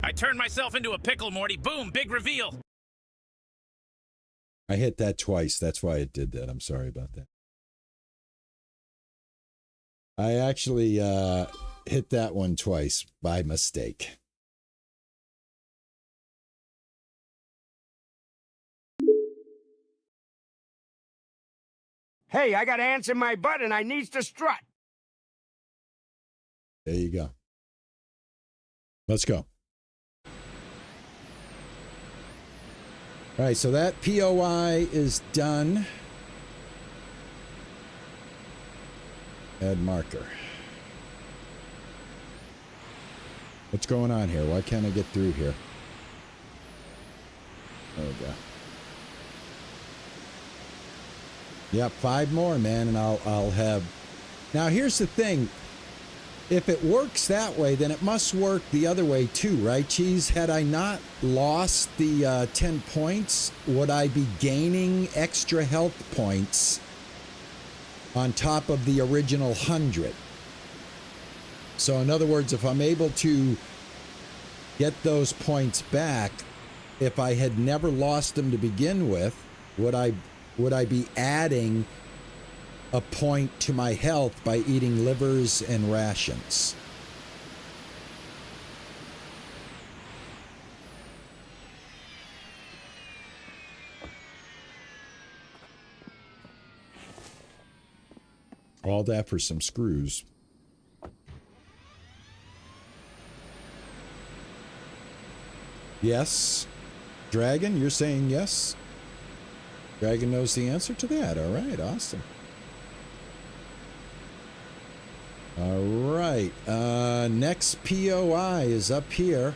I turned myself into a pickle, Morty. Boom, big reveal. I hit that twice. That's why it did that. I'm sorry about that. I actually hit that one twice by mistake. Hey, I got ants in my butt and I needs to strut. There you go. Let's go. All right, so that POI is done. Add marker. What's going on here? Why can't I get through here? There we go. Yep, 5 more, man, and I'll have... Now, here's the thing. If it works that way, then it must work the other way too, right, Cheese? Had I not lost the 10 points, would I be gaining extra health points on top of the original 100? So, in other words, if I'm able to get those points back, if I had never lost them to begin with, would I be adding a point to my health by eating livers and rations? All that for some screws. Yes. Dragon, you're saying yes? Dragon knows the answer to that. All right, awesome. All right, next POI is up here.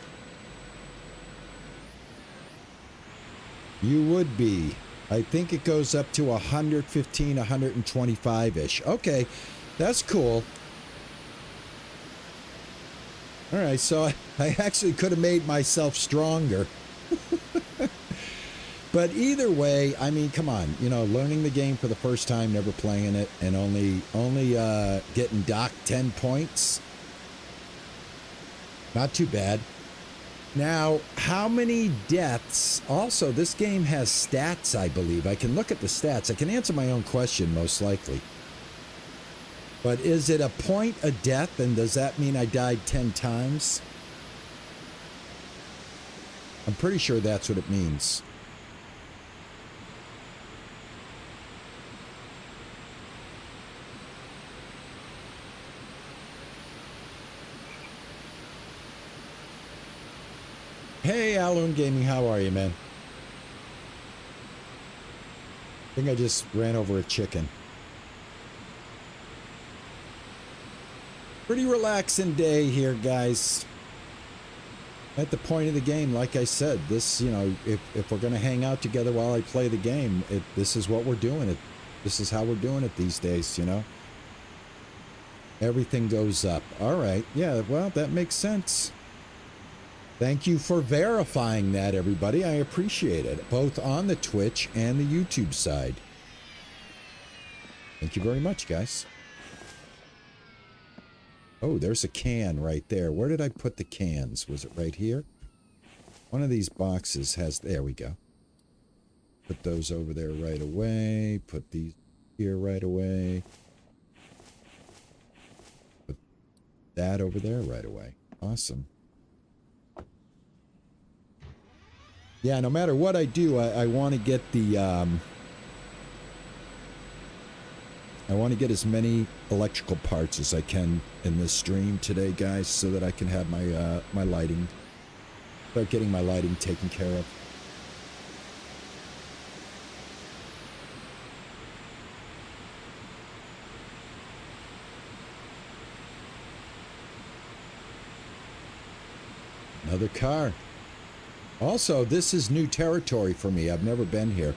You would be. I think it goes up to 115, 125-ish. Okay, that's cool. All right, so I actually could have made myself stronger. But either way, I mean, come on, you know, learning the game for the first time, never playing it, and only getting docked 10 points. Not too bad. Now, how many deaths? Also, this game has stats, I believe. I can look at the stats. I can answer my own question, most likely. But is it a point a death, and does that mean I died 10 times? I'm pretty sure that's what it means. Hey, Alloon Gaming, how are you, man? I think I just ran over a chicken. Pretty relaxing day here, guys. At the point of the game, like I said, this, you know, if we're going to hang out together while I play the game, this is what we're doing. This is how we're doing it these days, you know? Everything goes up. All right. Yeah, well, that makes sense. Thank you for verifying that, everybody. I appreciate it, both on the Twitch and the YouTube side. Thank you very much, guys. Oh, there's a can right there. Where did I put the cans? Was it right here? One of these boxes has... There we go. Put those over there right away. Put these here right away. Put that over there right away. Awesome. Yeah, no matter what I do, I want to get the, I want to get as many electrical parts as I can in this stream today, guys, so that I can have my, my lighting, start getting my lighting taken care of. Another car. Also, this is new territory for me. I've never been here.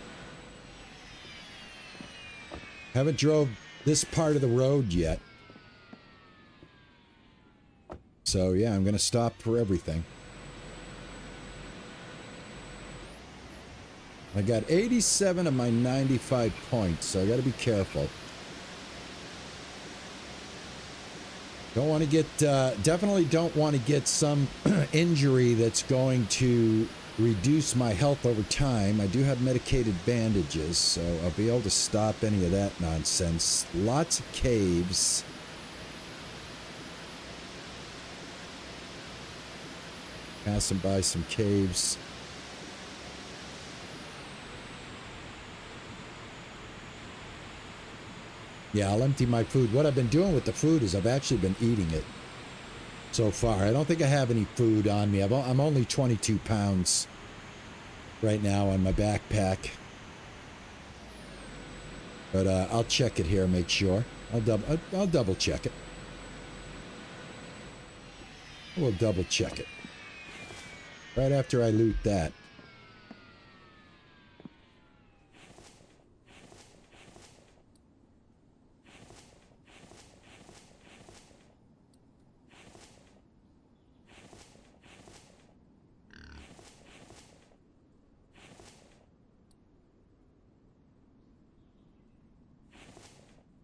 Haven't drove this part of the road yet. So, yeah, I'm going to stop for everything. I got 87 of my 95 points, so I got to be careful. Don't want to get, definitely don't want to get some injury that's going to reduce my health over time. I do have medicated bandages, so I'll be able to stop any of that nonsense. Lots of caves. Passing by some caves. Yeah, I'll empty my food. What I've been doing with the food is I've actually been eating it so far. I don't think I have any food on me. I'm only 22 pounds right now on my backpack. But I'll check it here, make sure. I'll double check it. We'll double check it. Right after I loot that.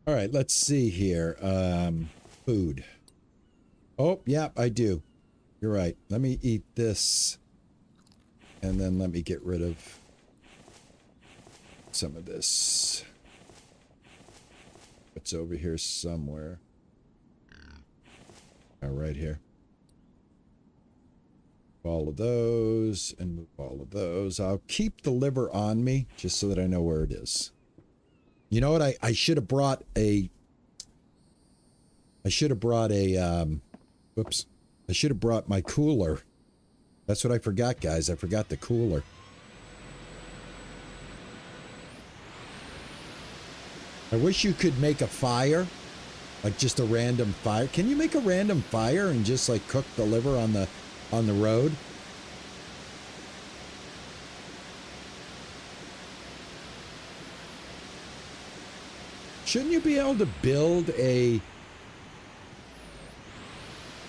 All right, let's see here. Food. Oh, yeah, I do. You're right. Let me eat this. And then let me get rid of some of this. It's over here somewhere. Oh, right here. All of those and move all of those. I'll keep the liver on me just so that I know where it is. You know what? I should have brought a... Whoops. I should have brought my cooler. That's what I forgot, guys. I forgot the cooler. I wish you could make a fire. Like just a random fire. Can you make a random fire and just like cook the liver on the road? Shouldn't you be able to build a...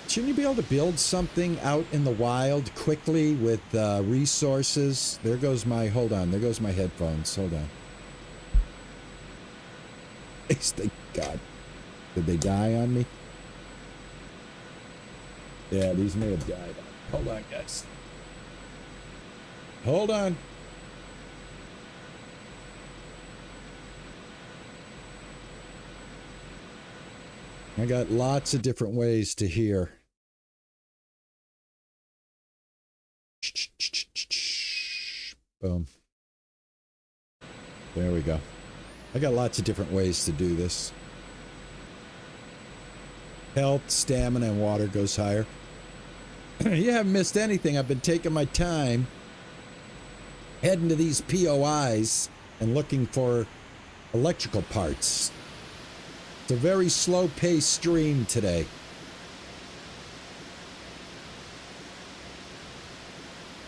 Shouldn't you be able to build something out in the wild quickly with resources? There goes my... Hold on. There goes my headphones. Hold on. Thank God. Did they die on me? Yeah, these may have died. Hold on, guys. Hold on. I got lots of different ways to hear. Boom. There we go. I got lots of different ways to do this. Health, stamina, and water goes higher. You haven't missed anything. I've been taking my time heading to these POIs and looking for electrical parts. It's a very slow-paced stream today.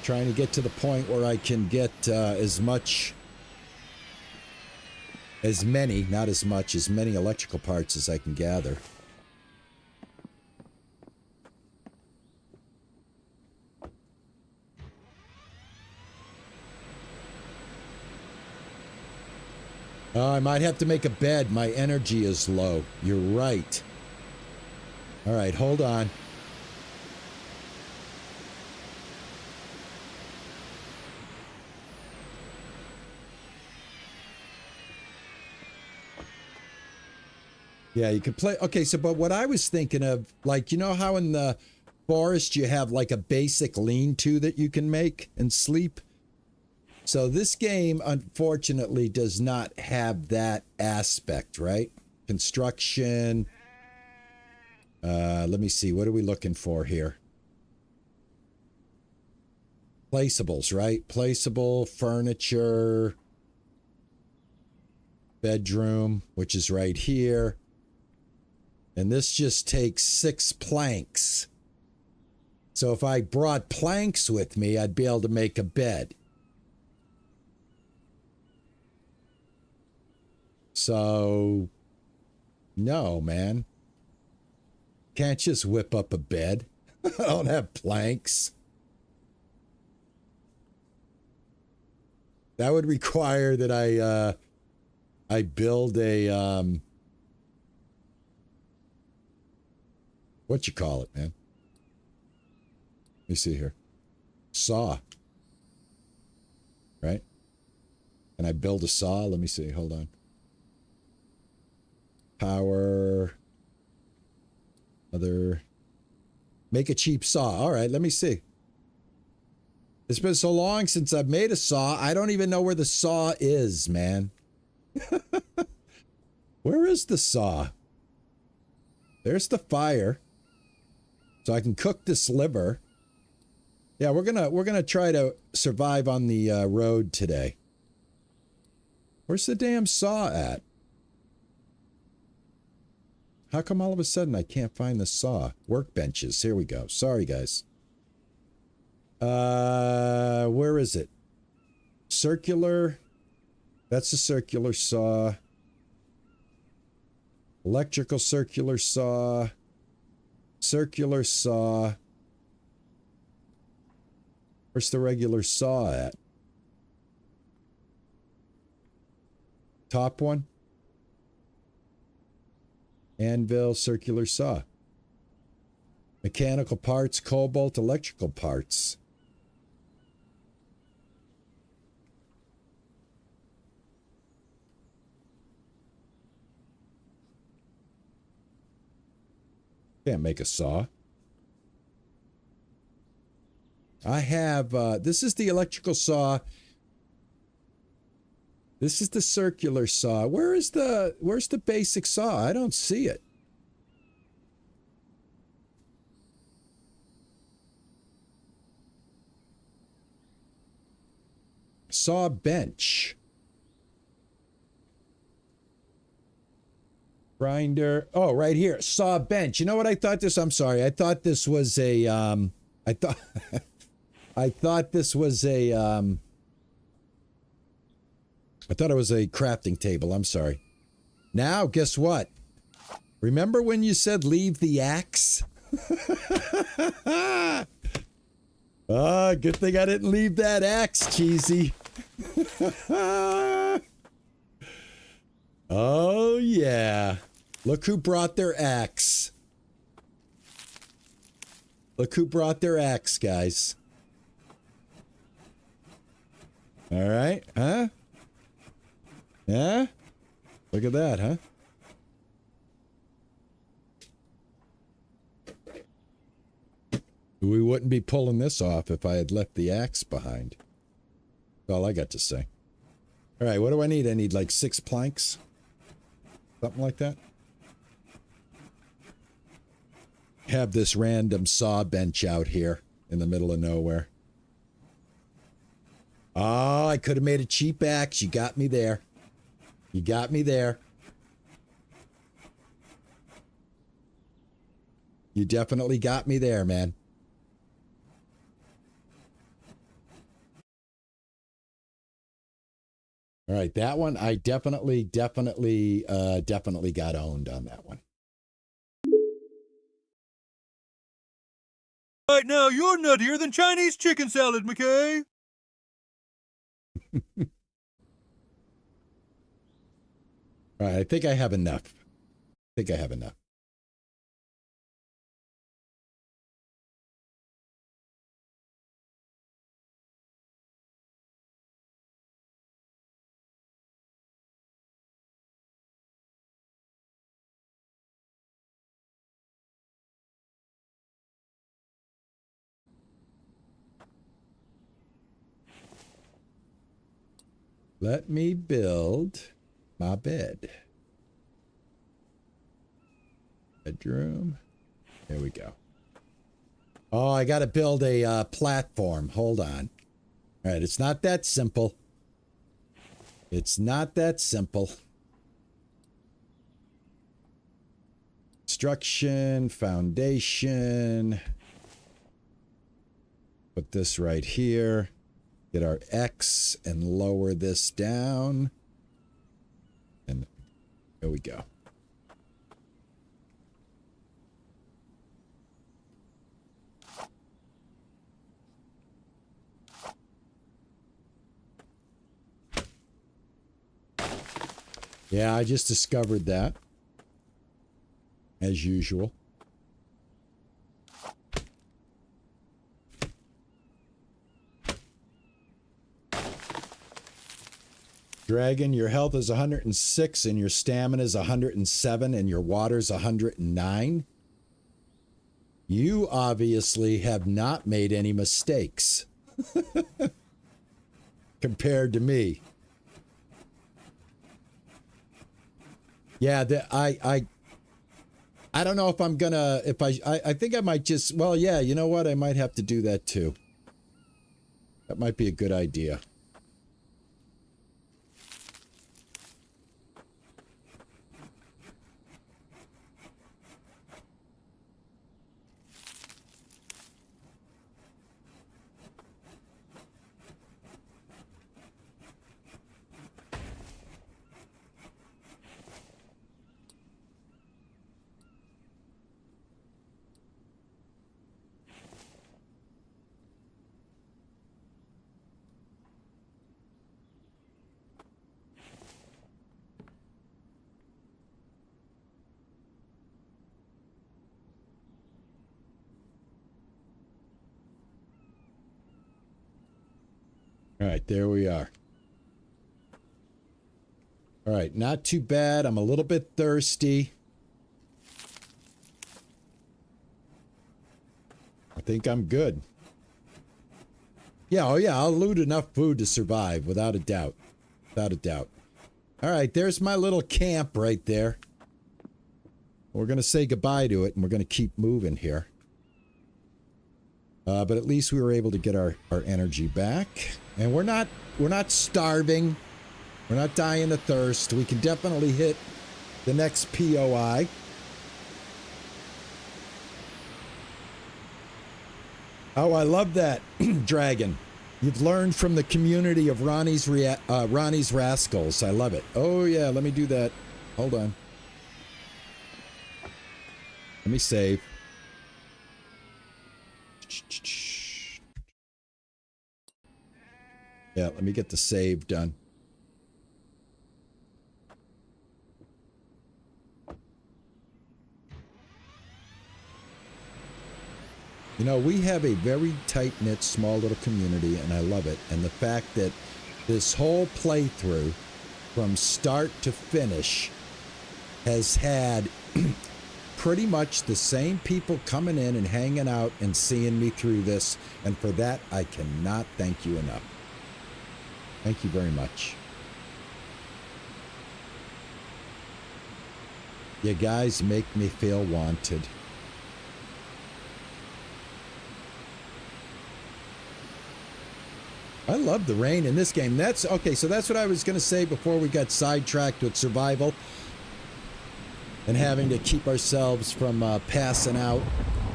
Trying to get to the point where I can get as many electrical parts as I can gather. I might have to make a bed. My energy is low. You're right. All right, hold on. Yeah, you could play. Okay, so but what I was thinking of, like, you know how in the forest you have like a basic lean-to that you can make and sleep? So this game, unfortunately, does not have that aspect, right? Construction. Let me see. What are we looking for here? Placeables, right? Placeable, furniture, bedroom, which is right here. And this just takes 6 planks. So if I brought planks with me, I'd be able to make a bed. So, no, man. Can't just whip up a bed. I don't have planks. That would require that I build a, what you call it, man? Let me see here. Saw. Right? Can I build a saw? Let me see. Hold on. Power. Other. Make a cheap saw. All right, let me see. It's been so long since I've made a saw, I don't even know where the saw is, man. Where is the saw? There's the fire. So I can cook this liver. Yeah, we're gonna try to survive on the road today. Where's the damn saw at? How come all of a sudden I can't find the saw? Workbenches. Here we go. Sorry, guys. Where is it? Circular. That's a circular saw. Electrical circular saw. Circular saw. Where's the regular saw at? Top one? Anvil, circular saw. Mechanical parts, cobalt, electrical parts. Can't make a saw. I have, this is the electrical saw. This is the circular saw. Where's the basic saw? I don't see it. Saw bench. Grinder. Oh, right here. Saw bench. You know what I thought this? I'm sorry. I thought this was a, I thought, I thought this was a, I thought it was a crafting table. I'm sorry. Now, guess what? Remember when you said leave the axe? Ah, good thing I didn't leave that axe, Cheesy. Oh, yeah. Look who brought their axe. Look who brought their axe, guys. All right, huh? Yeah? Look at that, huh? We wouldn't be pulling this off if I had left the axe behind. That's all I got to say. All right, what do I need? I need like 6 planks. Something like that. Have this random saw bench out here in the middle of nowhere. Oh, I could have made a cheap axe. You got me there. You got me there. You definitely got me there, man. All right, that one, I definitely got owned on that one. Right now, you're nuttier than Chinese chicken salad, McKay. All right, I think I have enough. Let me build my bed. Bedroom. There we go. Oh, I got to build a platform. Hold on. All right, it's not that simple. It's not that simple. Construction, foundation. Put this right here. Get our X and lower this down. And there we go. Yeah, I just discovered that. As usual. Dragon, your health is 106 and your stamina is 107 and your water's 109. You obviously have not made any mistakes compared to me. Yeah, I don't know if I'm gonna, I think I might just, well, yeah, you know what? I might have to do that too. That might be a good idea. All right, there we are. All right, not too bad. I'm a little bit thirsty. I think I'm good. Yeah, oh yeah, I'll loot enough food to survive, without a doubt. Without a doubt. All right, there's my little camp right there. We're going to say goodbye to it, and we're going to keep moving here. But at least we were able to get our energy back. And we're not starving. We're not dying of thirst. We can definitely hit the next POI. Oh, I love that, Dragon. You've learned from the community of Ronnie's Rascals. I love it. Oh, yeah, let me do that. Hold on. Let me save. Yeah, let me get the save done. You know, we have a very tight-knit, small little community, and I love it. And the fact that this whole playthrough, from start to finish, has had pretty much the same people coming in and hanging out and seeing me through this. And for that, I cannot thank you enough. Thank you very much. You guys make me feel wanted. I love the rain in this game. That's okay. So that's what I was going to say before we got sidetracked with survival and having to keep ourselves from passing out.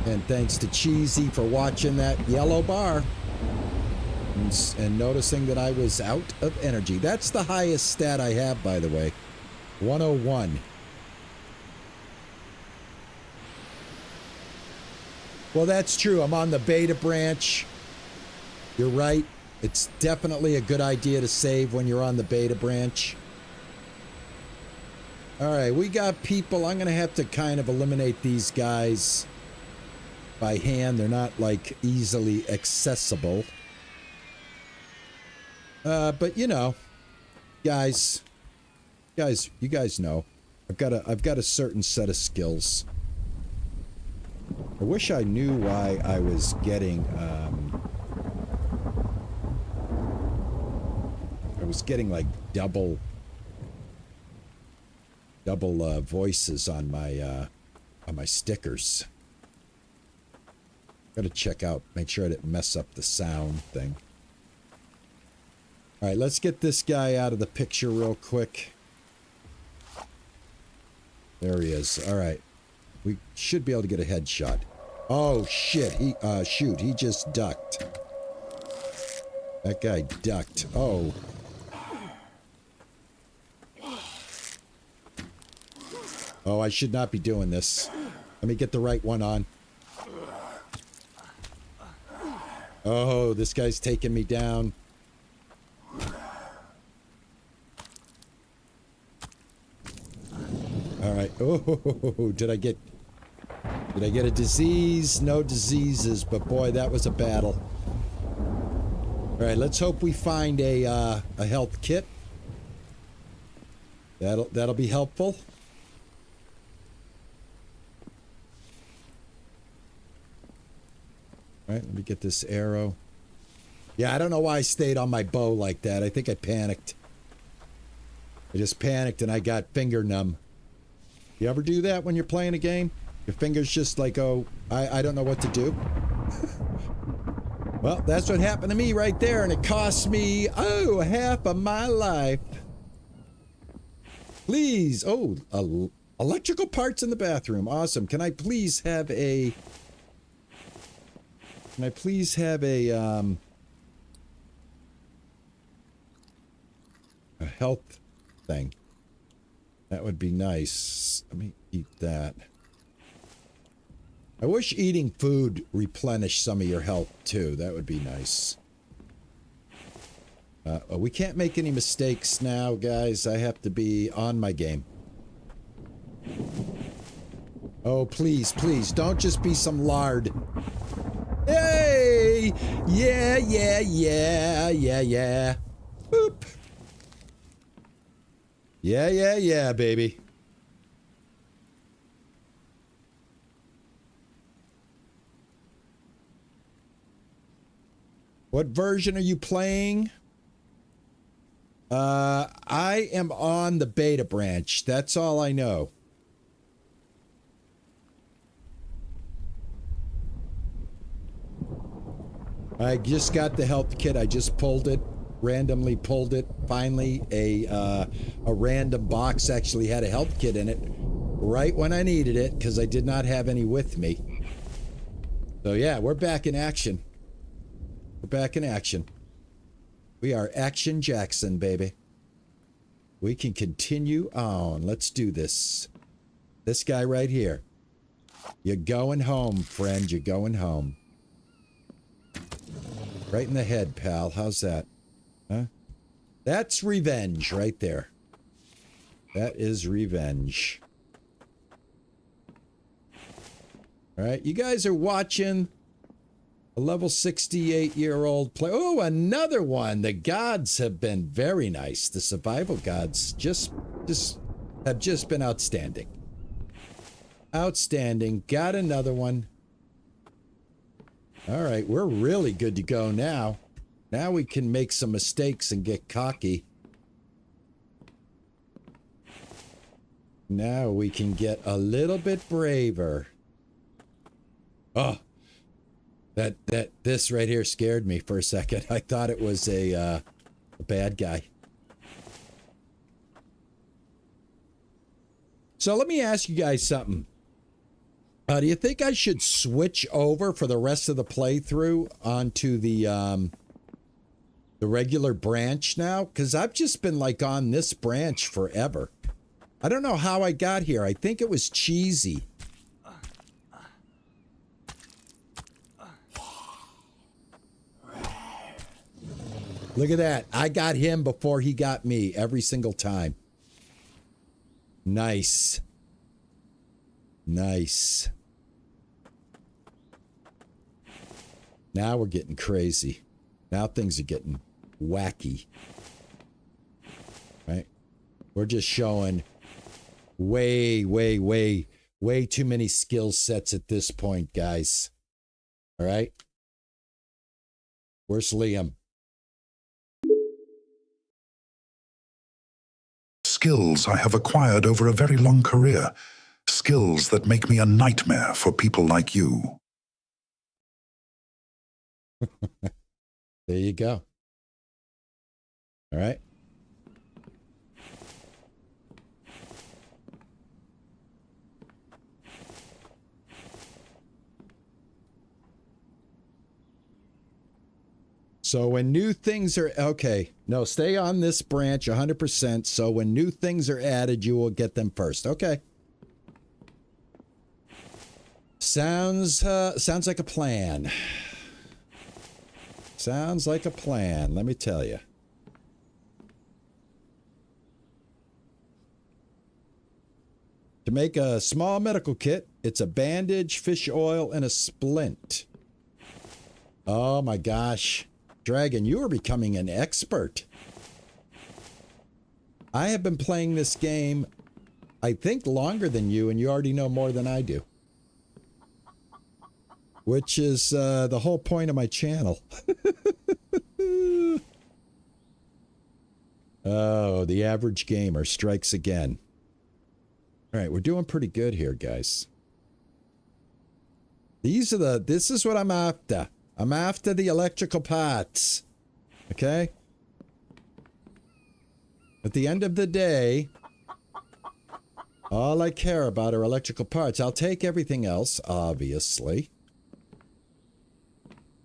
And thanks to Cheesy for watching that yellow bar and noticing that I was out of energy. That's the highest stat I have, by the way. 101. Well, that's true. I'm on the beta branch. You're right. It's definitely a good idea to save when you're on the beta branch. All right, we got people. I'm going to have to kind of eliminate these guys by hand. They're not, like, easily accessible. But, you know, guys, you guys know. I've got a certain set of skills. I wish I knew why I was getting, like double voices on my stickers. Gotta check out, make sure I didn't mess up the sound thing. All right, let's get this guy out of the picture real quick. There he is. All right, we should be able to get a headshot. Oh shit! Shoot! He just ducked. That guy ducked. Oh. Oh, I should not be doing this. Let me get the right one on. Oh, this guy's taking me down. All right. Oh, did I get a disease? No diseases, but boy, that was a battle. All right, let's hope we find a health kit. That'll be helpful. All right, let me get this arrow. Yeah, I don't know why I stayed on my bow like that. I think I panicked. I just panicked and I got finger numb. You ever do that when you're playing a game? Your fingers just like, oh, I don't know what to do. Well, that's what happened to me right there, and it cost me, oh, half of my life. Please. Oh, electrical parts in the bathroom. Awesome. Can I please have a... Can I please have a health thing? That would be nice. Let me eat that. I wish eating food replenished some of your health, too. That would be nice. We can't make any mistakes now, guys. I have to be on my game. Oh, please, please, don't just be some lard. Hey! Yeah, yeah, yeah, yeah, yeah. Boop. Yeah, yeah, yeah, baby. What version are you playing? I am on the beta branch. That's all I know. I just got the health kit. I just pulled it, randomly pulled it. Finally, a random box actually had a health kit in it right when I needed it because I did not have any with me. So yeah, we're back in action. We're back in action. We are Action Jackson, baby. We can continue on. Let's do this. This guy right here. You're going home, friend. You're going home. Right in the head, pal. How's that? Huh? That's revenge right there. That is revenge. All right, you guys are watching a level 68-year-old play. Oh, another one. The gods have been very nice. The survival gods have just been outstanding. Outstanding. Got another one. All right, we're really good to go now. Now we can make some mistakes and get cocky. Now we can get a little bit braver. Oh. This right here scared me for a second. I thought it was a bad guy. So let me ask you guys something. Do you think I should switch over for the rest of the playthrough onto the regular branch now? Because I've just been like on this branch forever. I don't know how I got here. I think it was cheesy. Look at that. I got him before he got me every single time. Nice. Nice. Now we're getting crazy. Now things are getting wacky. Right? We're just showing way too many skill sets at this point, guys. All right? Where's Liam? Skills I have acquired over a very long career. Skills that make me a nightmare for people like you. There you go. All right. So when new things are, okay, no, stay on this branch 100%. So when new things are added, you will get them first. Okay. Sounds like a plan. Sounds like a plan, let me tell you. To make a small medical kit, it's a bandage, fish oil, and a splint. Oh my gosh. Dragon, you are becoming an expert. I have been playing this game, I think, longer than you, and you already know more than I do. Which is the whole point of my channel. Oh, the average gamer strikes again. All right, we're doing pretty good here, guys. This is what I'm after. I'm after the electrical parts. Okay? At the end of the day, all I care about are electrical parts. I'll take everything else, obviously.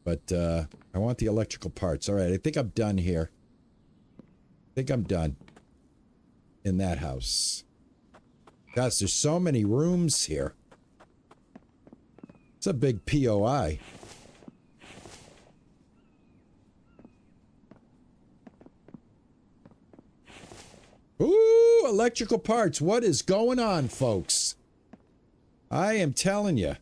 But I want the electrical parts. All right, I think I'm done here. I think I'm done in that house. Gosh, there's so many rooms here. It's a big POI. Ooh, electrical parts. What is going on, folks? I am telling you.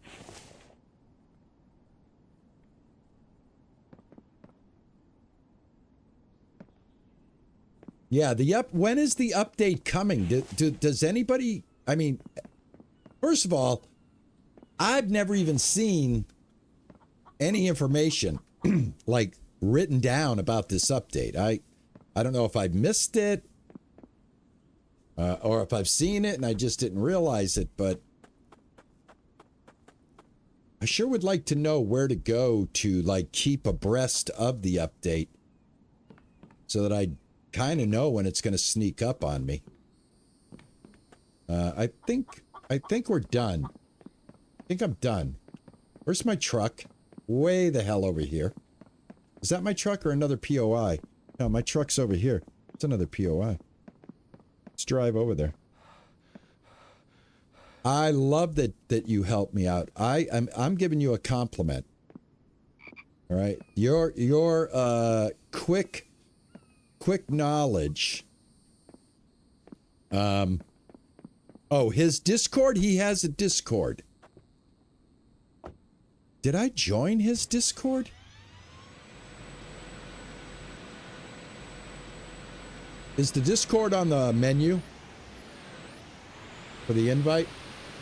Yeah, when is the update coming? Does anybody, I mean, first of all, I've never even seen any information like written down about this update. I don't know if I've missed it or if I've seen it and I just didn't realize it, but I sure would like to know where to go to like keep abreast of the update so that I kind of know when it's going to sneak up on me. I think we're done. I think I'm done. Where's my truck? Way the hell over here. Is that my truck or another POI? No, my truck's over here. It's another POI. Let's drive over there. I love that you helped me out. I'm giving you a compliment. All right, your quick knowledge. Oh, his Discord. He has a Discord. Did I join his Discord? Is the Discord on the menu for the invite?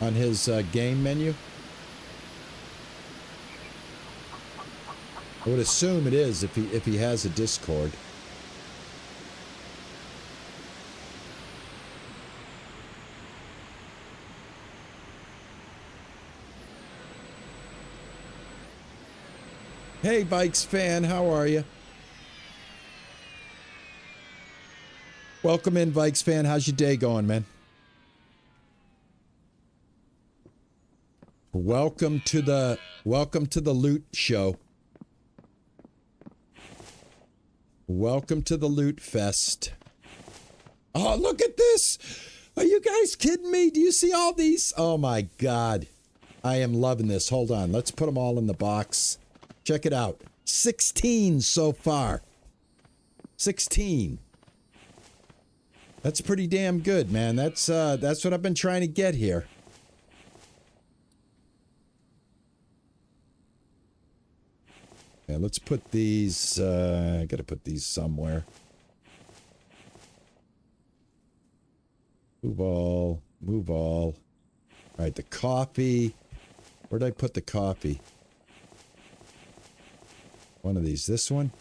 On his game menu? I would assume it is if he has a Discord. Hey, Bikes fan, how are you? Welcome in, Bikes fan. How's your day going, man? Welcome to the loot show. Welcome to the loot fest. Oh, look at this. Are you guys kidding me? Do you see all these? Oh my God. I am loving this. Hold on. Let's put them all in the box. Check it out. 16 so far. 16. That's pretty damn good, man. That's what I've been trying to get here. Yeah, let's put these, I gotta put these somewhere. Move all. All right, the coffee. Where'd I put the coffee? One of these. This one?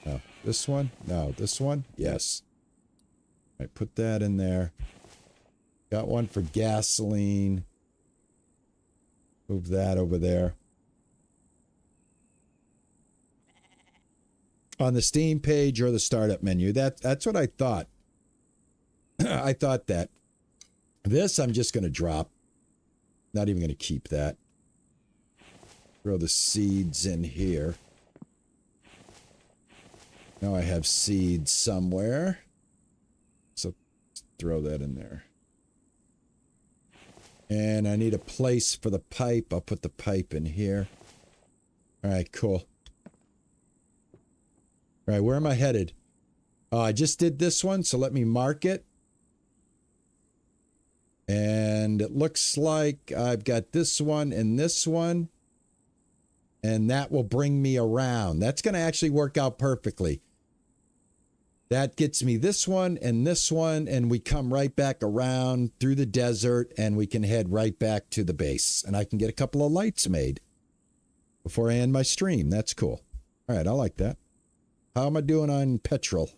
No. This one? No. This one? Yes. All right, put that in there. Got one for gasoline. Move that over there. On the Steam page or the startup menu. That's what I thought. I thought that. This I'm just going to drop. Not even going to keep that. Throw the seeds in here. Now I have seeds somewhere. So throw that in there. And I need a place for the pipe. I'll put the pipe in here. All right, cool. All right, where am I headed? Oh, I just did this one, so let me mark it. And it looks like I've got this one and this one. And that will bring me around. That's going to actually work out perfectly. That gets me this one, and we come right back around through the desert, and we can head right back to the base. And I can get a couple of lights made before I end my stream. That's cool. All right, I like that. How am I doing on petrol?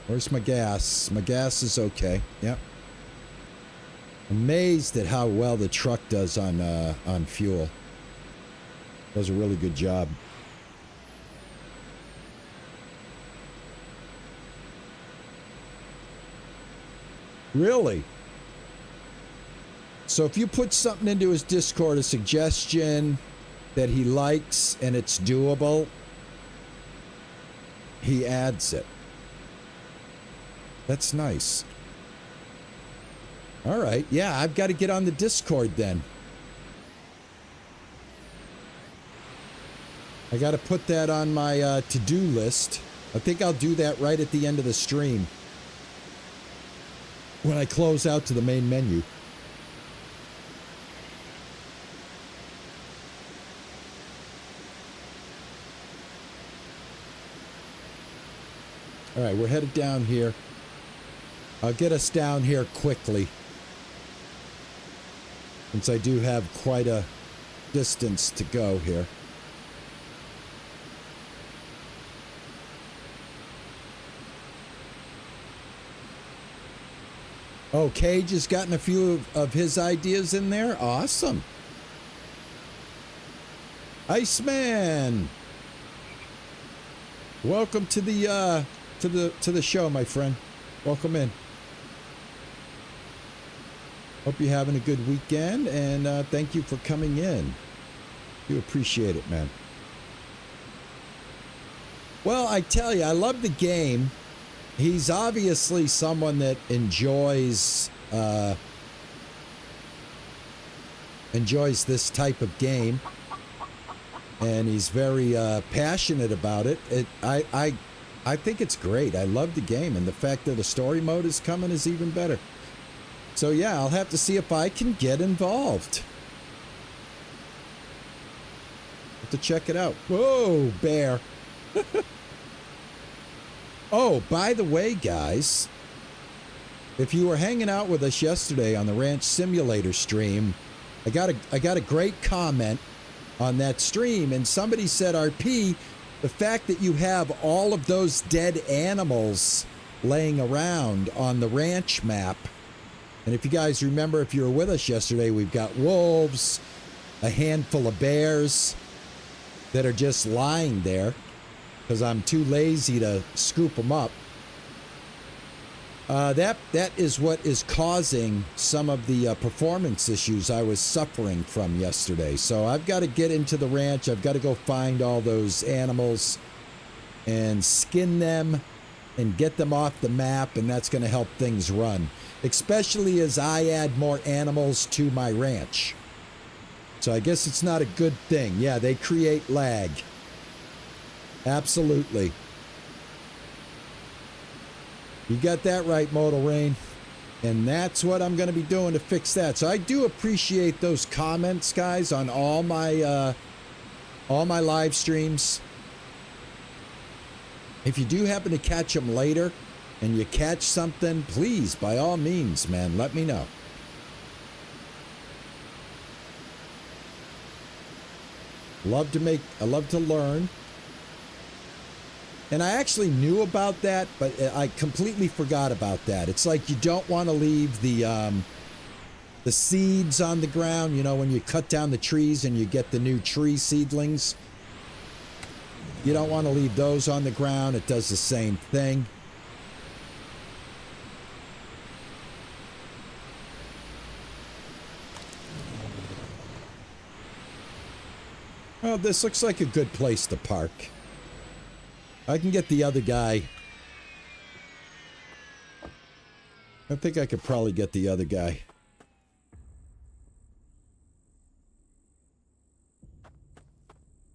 Where's my gas? My gas is okay. Yep. Amazed at how well the truck does on fuel. Does a really good job. Really? So if you put something into his Discord, a suggestion that he likes and it's doable, he adds it. That's nice. All right. Yeah, I've got to get on the Discord then. I got to put that on my to-do list. I think I'll do that right at the end of the stream. When I close out to the main menu. All right, we're headed down here. I'll get us down here quickly, since I do have quite a distance to go here. Oh, Cage has gotten a few of his ideas in there. Awesome. Iceman, welcome to the show, my friend. Welcome in. Hope you're having a good weekend, and thank you for coming in. Do appreciate it, man. Well, I tell you, I love the game. He's obviously someone that enjoys this type of game, and he's very passionate about it. I think it's great. I love the game, and the fact that the story mode is coming is even better. So yeah, I'll have to see if I can get involved. Have to check it out. Whoa, bear. Oh, by the way, guys, if you were hanging out with us yesterday on the Ranch Simulator stream, I got a great comment on that stream, and somebody said, RP, the fact that you have all of those dead animals laying around on the ranch map, and if you guys remember, if you were with us yesterday, we've got wolves, a handful of bears that are just lying there, because I'm too lazy to scoop them up. That is what is causing some of the performance issues I was suffering from yesterday. So I've got to get into the ranch. I've got to go find all those animals and skin them and get them off the map, and that's going to help things run, especially as I add more animals to my ranch. So I guess it's not a good thing. Yeah, they create lag. Absolutely. You got that right, Modal Rain. And that's what I'm going to be doing to fix that. So I do appreciate those comments, guys, on all my live streams. If you do happen to catch them later and you catch something, please, by all means, man, let me know. I love to learn. And I actually knew about that, but I completely forgot about that. It's like you don't want to leave the seeds on the ground. You know, when you cut down the trees and you get the new tree seedlings, you don't want to leave those on the ground. It does the same thing. Well, this looks like a good place to park. I can get the other guy. I think I could probably get the other guy.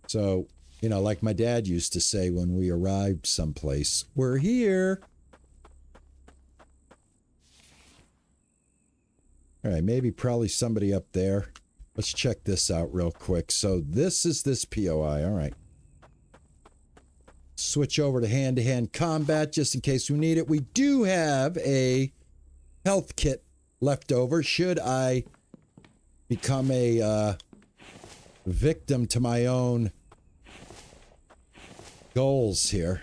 So, you know, like my dad used to say when we arrived someplace, we're here. All right, maybe probably somebody up there. Let's check this out real quick. So this is this POI. All right. Switch over to hand-to-hand combat just in case we need it. We do have a health kit left over should I become a victim to my own goals here.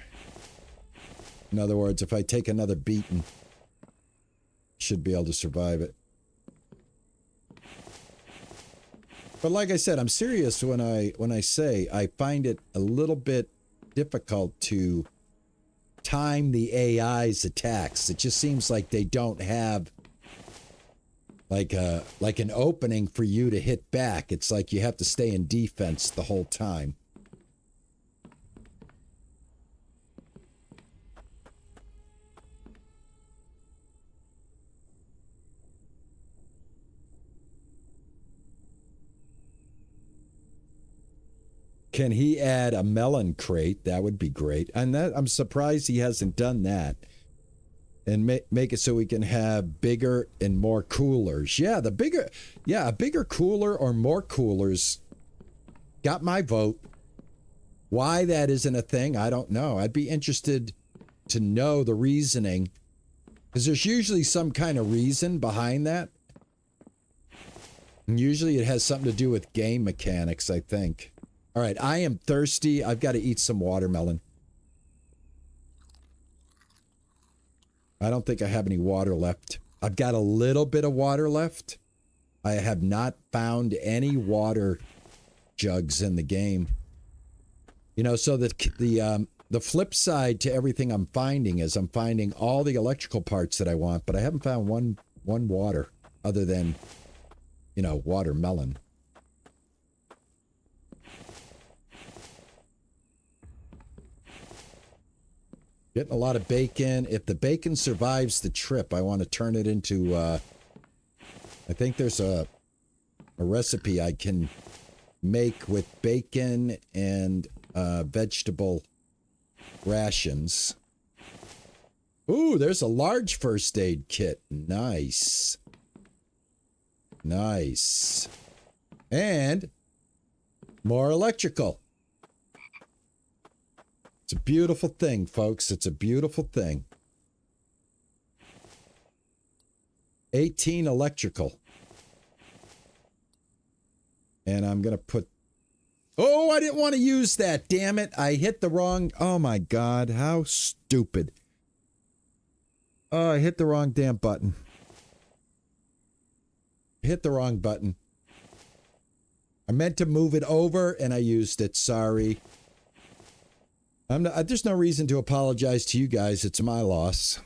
In other words, if I take another beating, should be able to survive it. But like I said, I'm serious when I say I find it a little bit difficult to time the AI's attacks. It just seems like they don't have like an opening for you to hit back. It's like you have to stay in defense the whole time. Can he add a melon crate? That would be great. And that, I'm surprised he hasn't done that. And make it so we can have bigger and more coolers. Yeah, a bigger cooler or more coolers got my vote. Why that isn't a thing, I don't know. I'd be interested to know the reasoning, because there's usually some kind of reason behind that. And usually it has something to do with game mechanics, I think. All right, I am thirsty. I've got to eat some watermelon. I don't think I have any water left. I've got a little bit of water left. I have not found any water jugs in the game. You know, so the flip side to everything I'm finding is I'm finding all the electrical parts that I want, but I haven't found one water other than, you know, watermelon. Getting a lot of bacon. If the bacon survives the trip, I want to turn it into, I think there's a recipe I can make with bacon and vegetable rations. Ooh, there's a large first aid kit. Nice. Nice. And more electrical. It's a beautiful thing, folks. It's a beautiful thing. 18 electrical. And I'm going to put... Oh, I didn't want to use that. Damn it. I hit the wrong... Oh, my God. How stupid. Oh, I hit the wrong damn button. Hit the wrong button. I meant to move it over, and I used it. Sorry. There's no reason to apologize to you guys. It's my loss.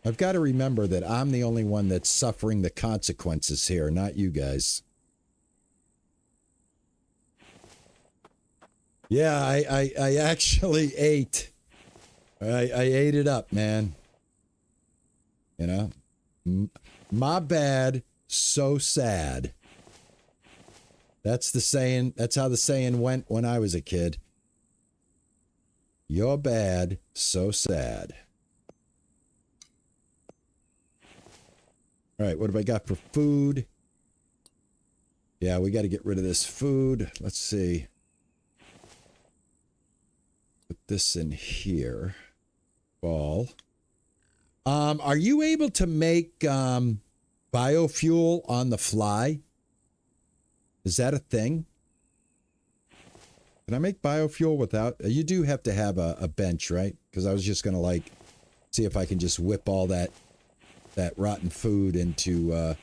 I've got to remember that I'm the only one that's suffering the consequences here, not you guys. Yeah, I actually ate. I ate it up, man. You know? My bad, so sad. That's the saying. That's how the saying went when I was a kid. You're bad, so sad. All right, what have I got for food? Yeah, we got to get rid of this food. Let's see. Put this in here. Ball. Are you able to make biofuel on the fly? Is that a thing? Can I make biofuel without... You do have to have a bench, right? Because I was just going to, like, see if I can just whip all that rotten food into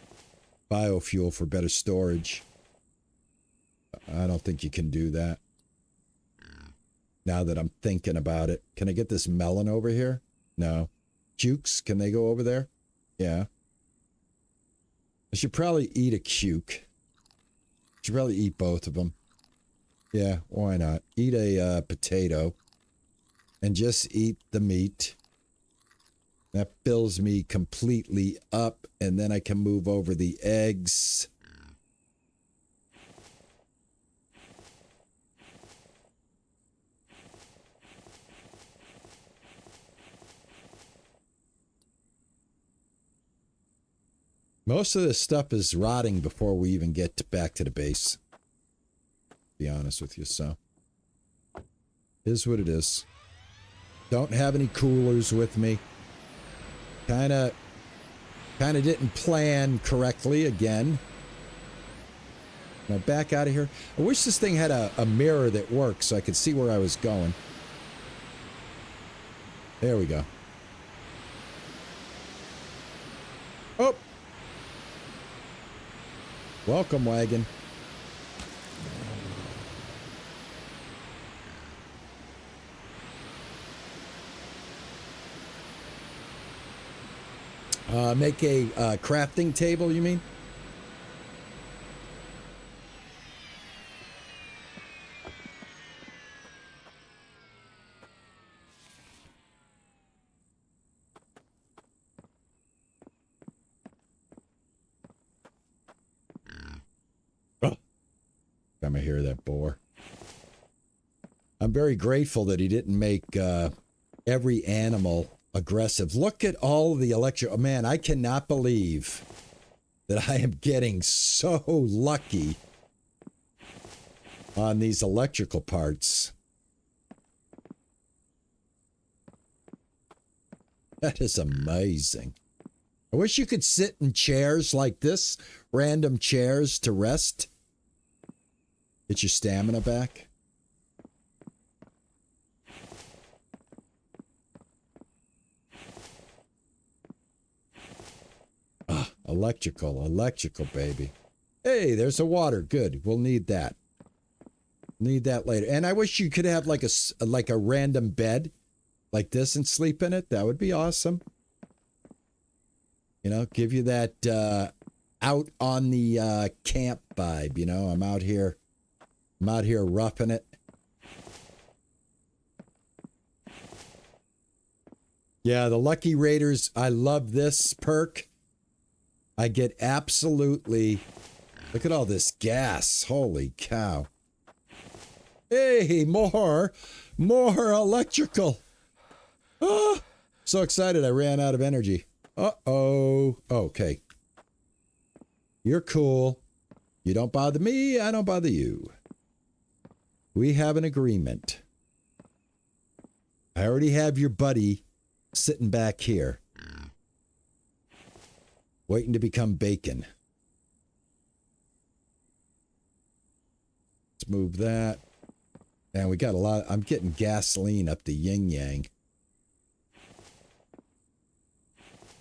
biofuel for better storage. I don't think you can do that. Now that I'm thinking about it. Can I get this melon over here? No. Cukes, can they go over there? Yeah. I should probably eat a cuke. Should probably eat both of them. Yeah, why not? Eat a potato and just eat the meat. That fills me completely up, and then I can move over the eggs. Most of this stuff is rotting before we even get back to the base. To be honest with you, so. Is what it is. Don't have any coolers with me. Kinda didn't plan correctly again. Now back out of here. I wish this thing had a mirror that works so I could see where I was going. There we go. Oh! Welcome, wagon. Make a crafting table, you mean? Oh, time I hear that boar. I'm very grateful that he didn't make every animal aggressive. Look at all the electro... Oh, man, I cannot believe that I am getting so lucky on these electrical parts. That is amazing. I wish you could sit in chairs like this, random chairs to rest. Get your stamina back. Ah, electrical, baby. Hey, there's the water. Good. We'll need that. Need that later. And I wish you could have like a random bed like this and sleep in it. That would be awesome. You know, give you that out on the camp vibe. You know, I'm out here roughing it. Yeah, the Lucky Raiders. I love this perk. I get absolutely. Look at all this gas. Holy cow. Hey, more electrical. Oh, so excited I ran out of energy. Uh-oh. Okay. You're cool. You don't bother me, I don't bother you. We have an agreement. I already have your buddy sitting back here. Waiting to become bacon. Let's move that. And we got a lot. I'm getting gasoline up the yin yang.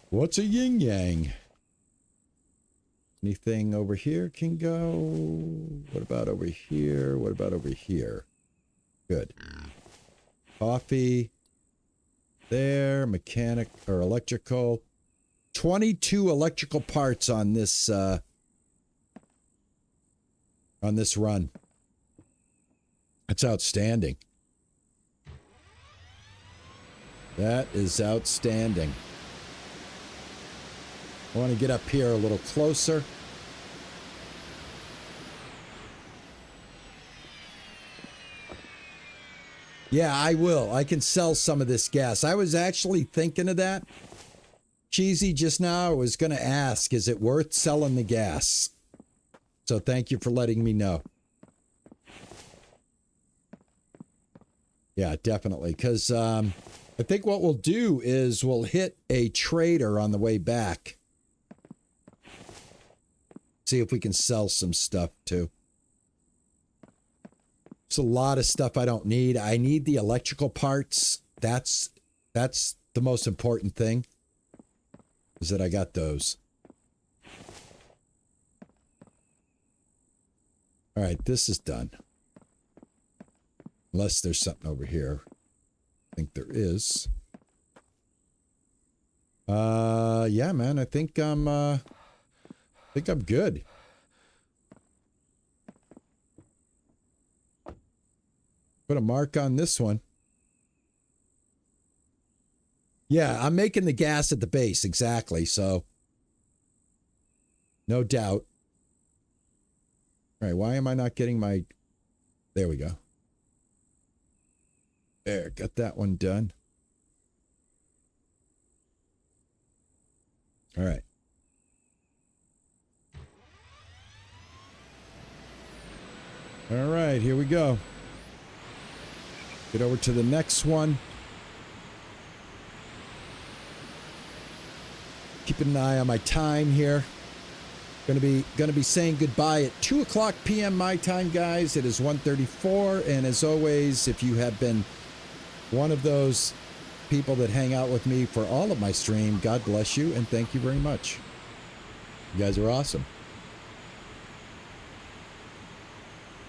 What's a yin yang? Anything over here can go. What about over here? What about over here? Good. Coffee. There. Mechanic or electrical. 22 electrical parts on this run. That's outstanding. That is outstanding. I want to get up here a little closer. Yeah, I will. I can sell some of this gas. I was actually thinking of that. Cheesy just now, I was going to ask, is it worth selling the gas? So thank you for letting me know. Yeah, definitely. Because I think what we'll do is we'll hit a trader on the way back. See if we can sell some stuff too. It's a lot of stuff I don't need. I need the electrical parts. That's the most important thing. Is that I got those. All right, this is done. Unless there's something over here. I think there is. Yeah, man, I think I'm good. Put a mark on this one. Yeah, I'm making the gas at the base, exactly, so. No doubt. All right, why am I not getting my... There we go. There, got that one done. All right. All right, here we go. Get over to the next one. Keeping an eye on my time here. Gonna be saying goodbye at 2 o'clock p.m. my time, guys. It is 1:34, and as always, if you have been one of those people that hang out with me for all of my stream, God bless you and thank you very much. You guys are awesome.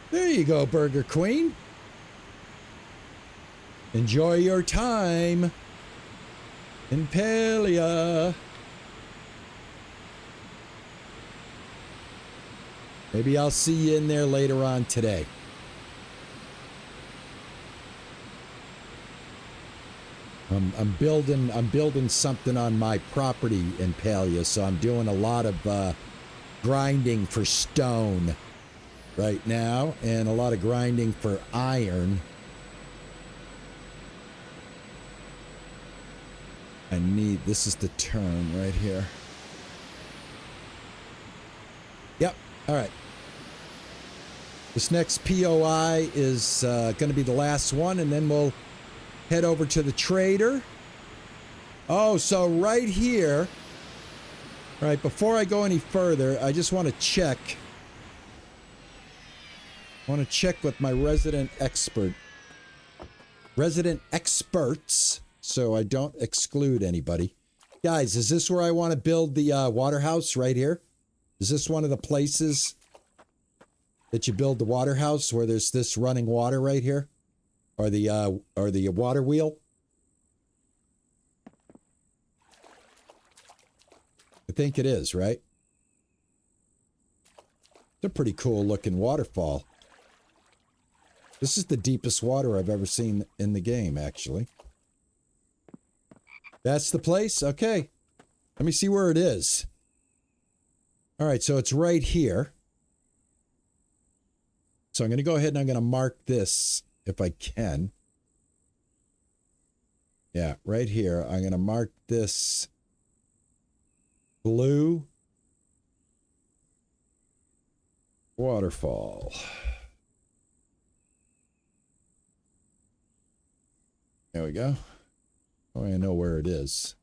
There you go, Burger Queen. Enjoy your time in Palia. Maybe I'll see you in there later on today. I'm building something on my property in Palia, so I'm doing a lot of grinding for stone right now, and a lot of grinding for iron. This is the turn right here. Yep, all right. This next POI is going to be the last one, and then we'll head over to the trader Oh, so right here. All right, before I go any further, I just want to check. I want to check with my resident experts, so I don't exclude anybody. Guys, is this where I want to build the water house right here? Is this one of the places that you build the water house where there's this running water right here? Or the water wheel? I think it is, right? It's a pretty cool looking waterfall. This is the deepest water I've ever seen in the game, actually. That's the place? Okay. Let me see where it is. All right, so it's right here. So I'm going to go ahead and I'm going to mark this if I can. Yeah, right here. I'm going to mark this blue waterfall. There we go. Oh, I know where it is.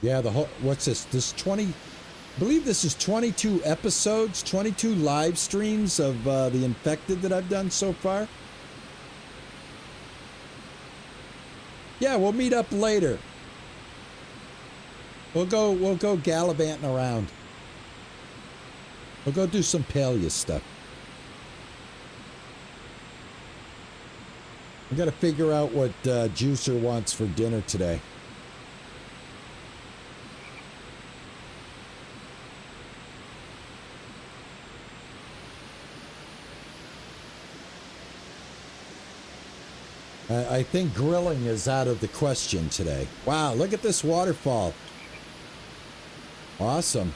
Yeah, the whole, what's this? This 20, I believe this is 22 episodes, 22 live streams of The Infected that I've done so far. Yeah, we'll meet up later. We'll go gallivanting around. We'll go do some paleo stuff. I gotta figure out what Juicer wants for dinner today. I think grilling is out of the question today. Wow, look at this waterfall. Awesome.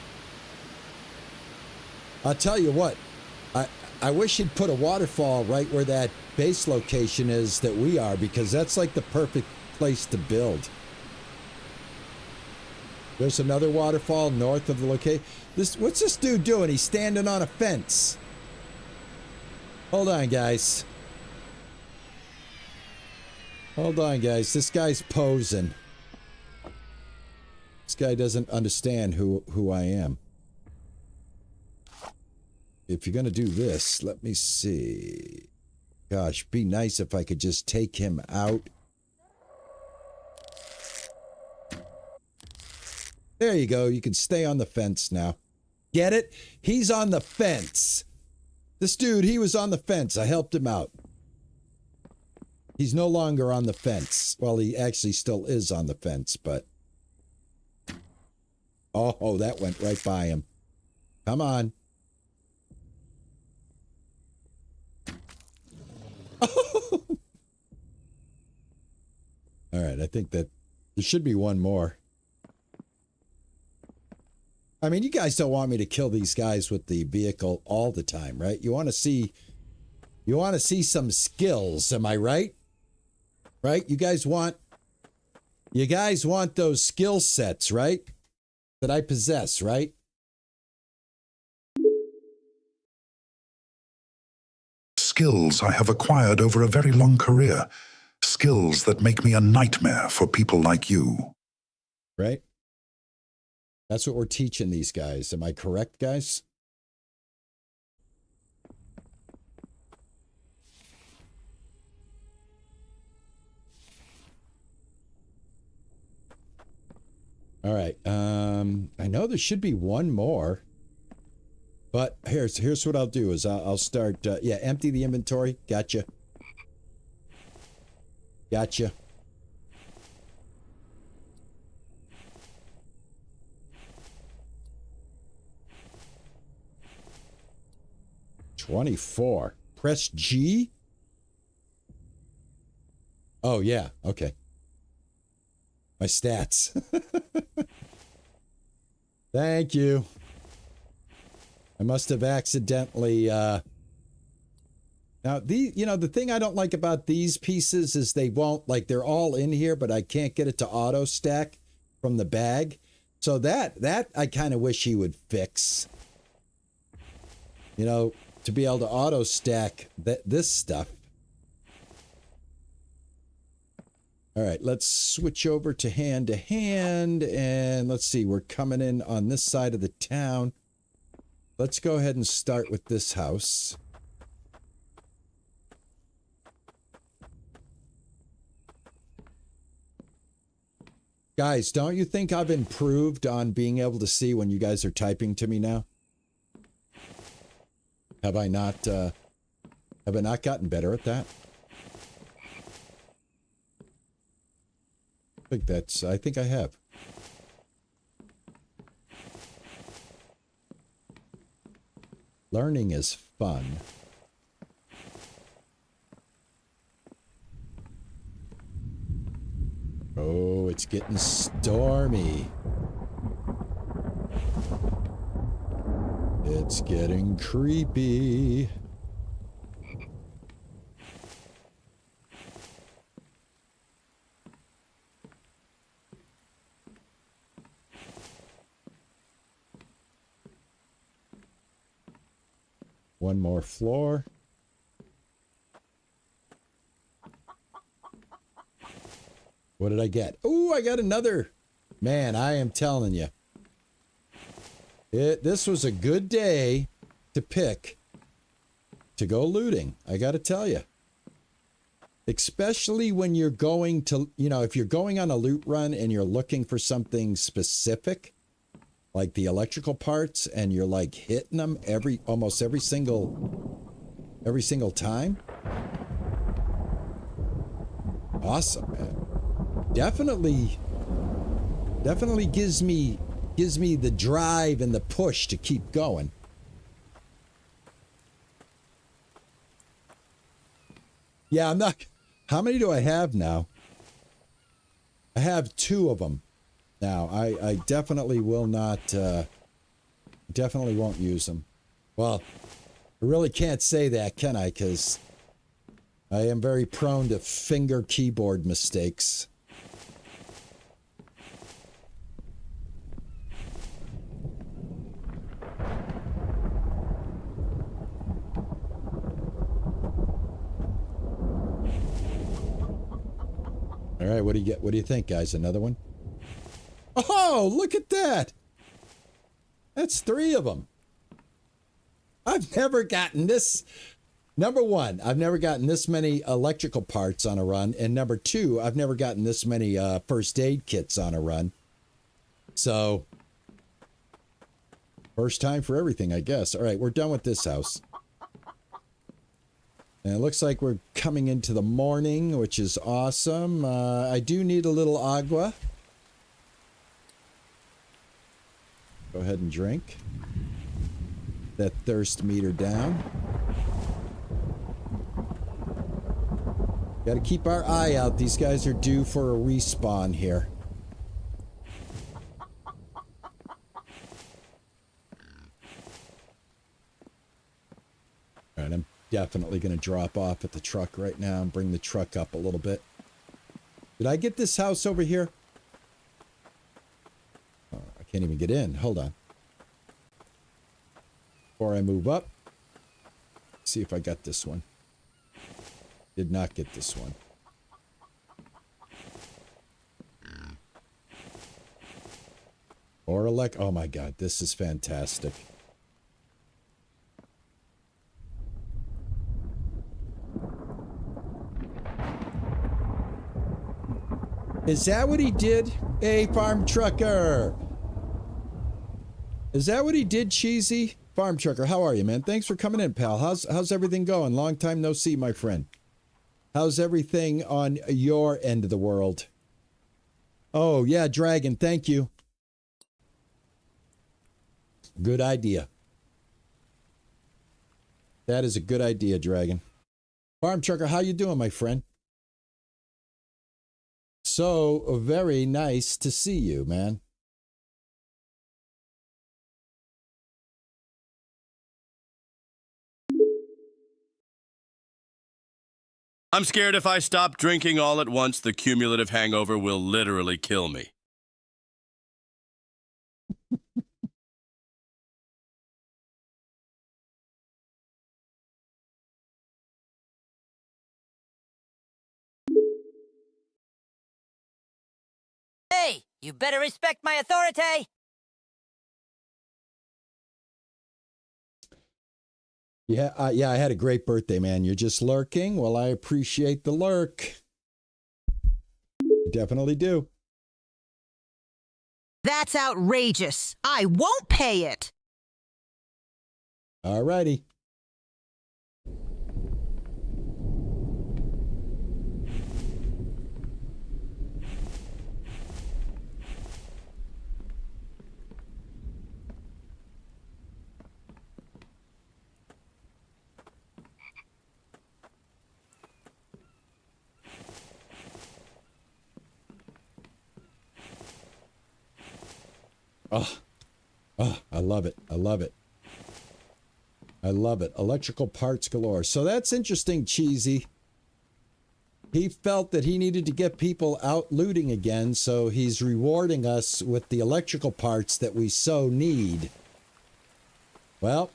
I'll tell you what, I wish he'd put a waterfall right where that base location is that we are, because that's like the perfect place to build. There's another waterfall north of the location. What's this dude doing? He's standing on a fence. Hold on, guys. Hold on, guys. This guy's posing. This guy doesn't understand who I am. If you're going to do this, let me see. Gosh, be nice if I could just take him out. There you go. You can stay on the fence now. Get it? He's on the fence. This dude, he was on the fence. I helped him out. He's no longer on the fence. Well, he actually still is on the fence, but... Oh, that went right by him. Come on. All right, I think that there should be one more. I mean, you guys don't want me to kill these guys with the vehicle all the time, right? You want to see some skills, am I right? Right? You guys want those skill sets, right? That I possess, right? Skills I have acquired over a very long career. Skills that make me a nightmare for people like you. Right? That's what we're teaching these guys. Am I correct, guys? All right. I know there should be one more. But here's what I'll do is I'll start, yeah, empty the inventory. Gotcha. Gotcha. $24. Press G? Oh, yeah. Okay. My stats. Thank you. I must have accidentally, now, the thing I don't like about these pieces is they won't, like, they're all in here, but I can't get it to auto stack from the bag. So that I kind of wish he would fix. You know, to be able to auto stack this stuff. All right, let's switch over to hand, and let's see, we're coming in on this side of the town. Let's go ahead and start with this house. Guys, don't you think I've improved on being able to see when you guys are typing to me now? Have I not gotten better at that? I think I have. Learning is fun. Oh, it's getting stormy. It's getting creepy. One more floor. What did I get? Oh, I got another. Man, I am telling you. This was a good day to pick to go looting. I got to tell you. Especially when you're going to, if you're going on a loot run and you're looking for something specific, like the electrical parts, and you're like hitting them almost every single time. Awesome, man. Definitely gives me the drive and the push to keep going. Yeah, I'm not. How many do I have now? I have 2 of them now. I definitely will not. Definitely won't use them. Well, I really can't say that, can I? Because I am very prone to finger keyboard mistakes. All right, what do you get? What do you think, guys? Another one? Oh, look at that! That's 3 of them. I've never gotten this. Number 1, I've never gotten this many electrical parts on a run, and number 2, I've never gotten this many first aid kits on a run. So, first time for everything, I guess. All right, we're done with this house. And it looks like we're coming into the morning, which is awesome. I do need a little agua. Go ahead and drink. That thirst meter down. Got to keep our eye out. These guys are due for a respawn here. All right, I'm definitely going to drop off at the truck right now and bring the truck up a little bit. Did I get this house over here? Oh, I can't even get in. Hold on. Before I move up, see if I got this one. Did not get this one. Or oh my God, this is fantastic. Is that what he did? Hey, farm trucker. Is that what he did, Cheesy? Farm trucker, how are you, man? Thanks for coming in, pal. How's everything going? Long time no see, my friend. How's everything on your end of the world? Oh, yeah, Dragon, thank you. Good idea. That is a good idea, Dragon. Farm trucker, how you doing, my friend? So very nice to see you, man. I'm scared if I stop drinking all at once, the cumulative hangover will literally kill me. Hey, you better respect my authority! Yeah, I had a great birthday, man. You're just lurking? Well, I appreciate the lurk. Definitely do. That's outrageous. I won't pay it. All righty. Oh, I love it. I love it. I love it. Electrical parts galore. So that's interesting, Cheesy. He felt that he needed to get people out looting again, so he's rewarding us with the electrical parts that we so need. Well,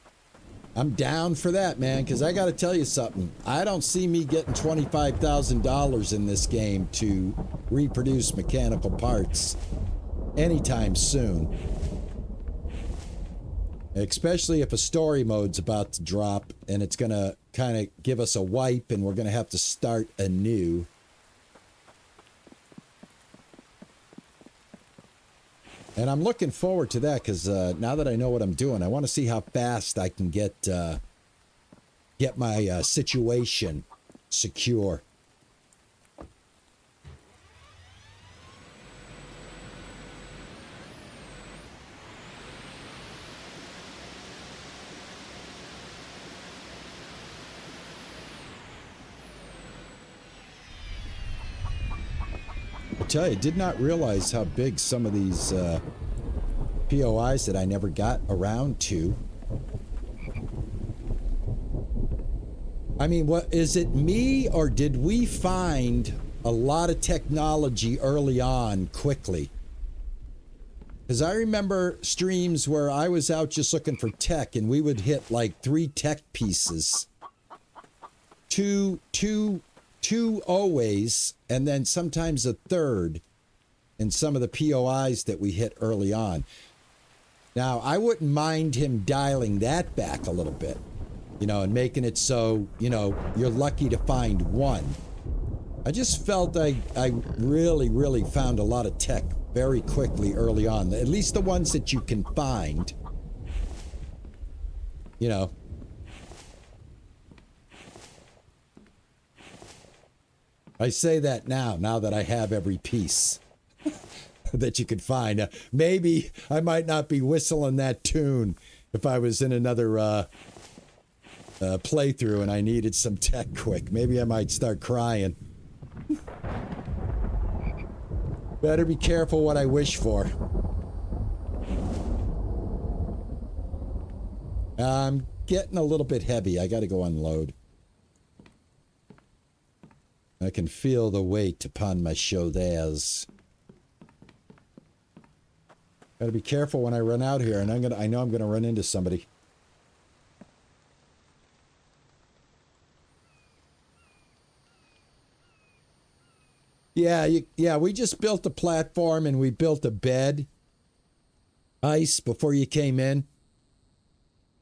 I'm down for that, man, because I got to tell you something. I don't see me getting $25,000 in this game to reproduce mechanical parts anytime soon. Especially if a story mode's about to drop and it's going to kind of give us a wipe and we're going to have to start anew. And I'm looking forward to that because now that I know what I'm doing, I want to see how fast I can get my situation secure. I tell you, I did not realize how big some of these POIs that I never got around to. I mean, what is it, me, or did we find a lot of technology early on quickly? Because I remember streams where I was out just looking for tech and we would hit like 3 tech pieces. Two always, and then sometimes a third in some of the POIs that we hit early on. Now, I wouldn't mind him dialing that back a little bit, you know, and making it so, you know, you're lucky to find one. I just felt I really found a lot of tech very quickly early on, at least the ones that you can find, you know. I say that now that I have every piece that you could find. Maybe I might not be whistling that tune if I was in another playthrough and I needed some tech quick. Maybe I might start crying. Better be careful what I wish for. I'm getting a little bit heavy. I got to go unload. I can feel the weight upon my shoulders. Gotta be careful when I run out here, and I know I'm gonna run into somebody. Yeah, we just built a platform and we built a bed. Ice before you came in.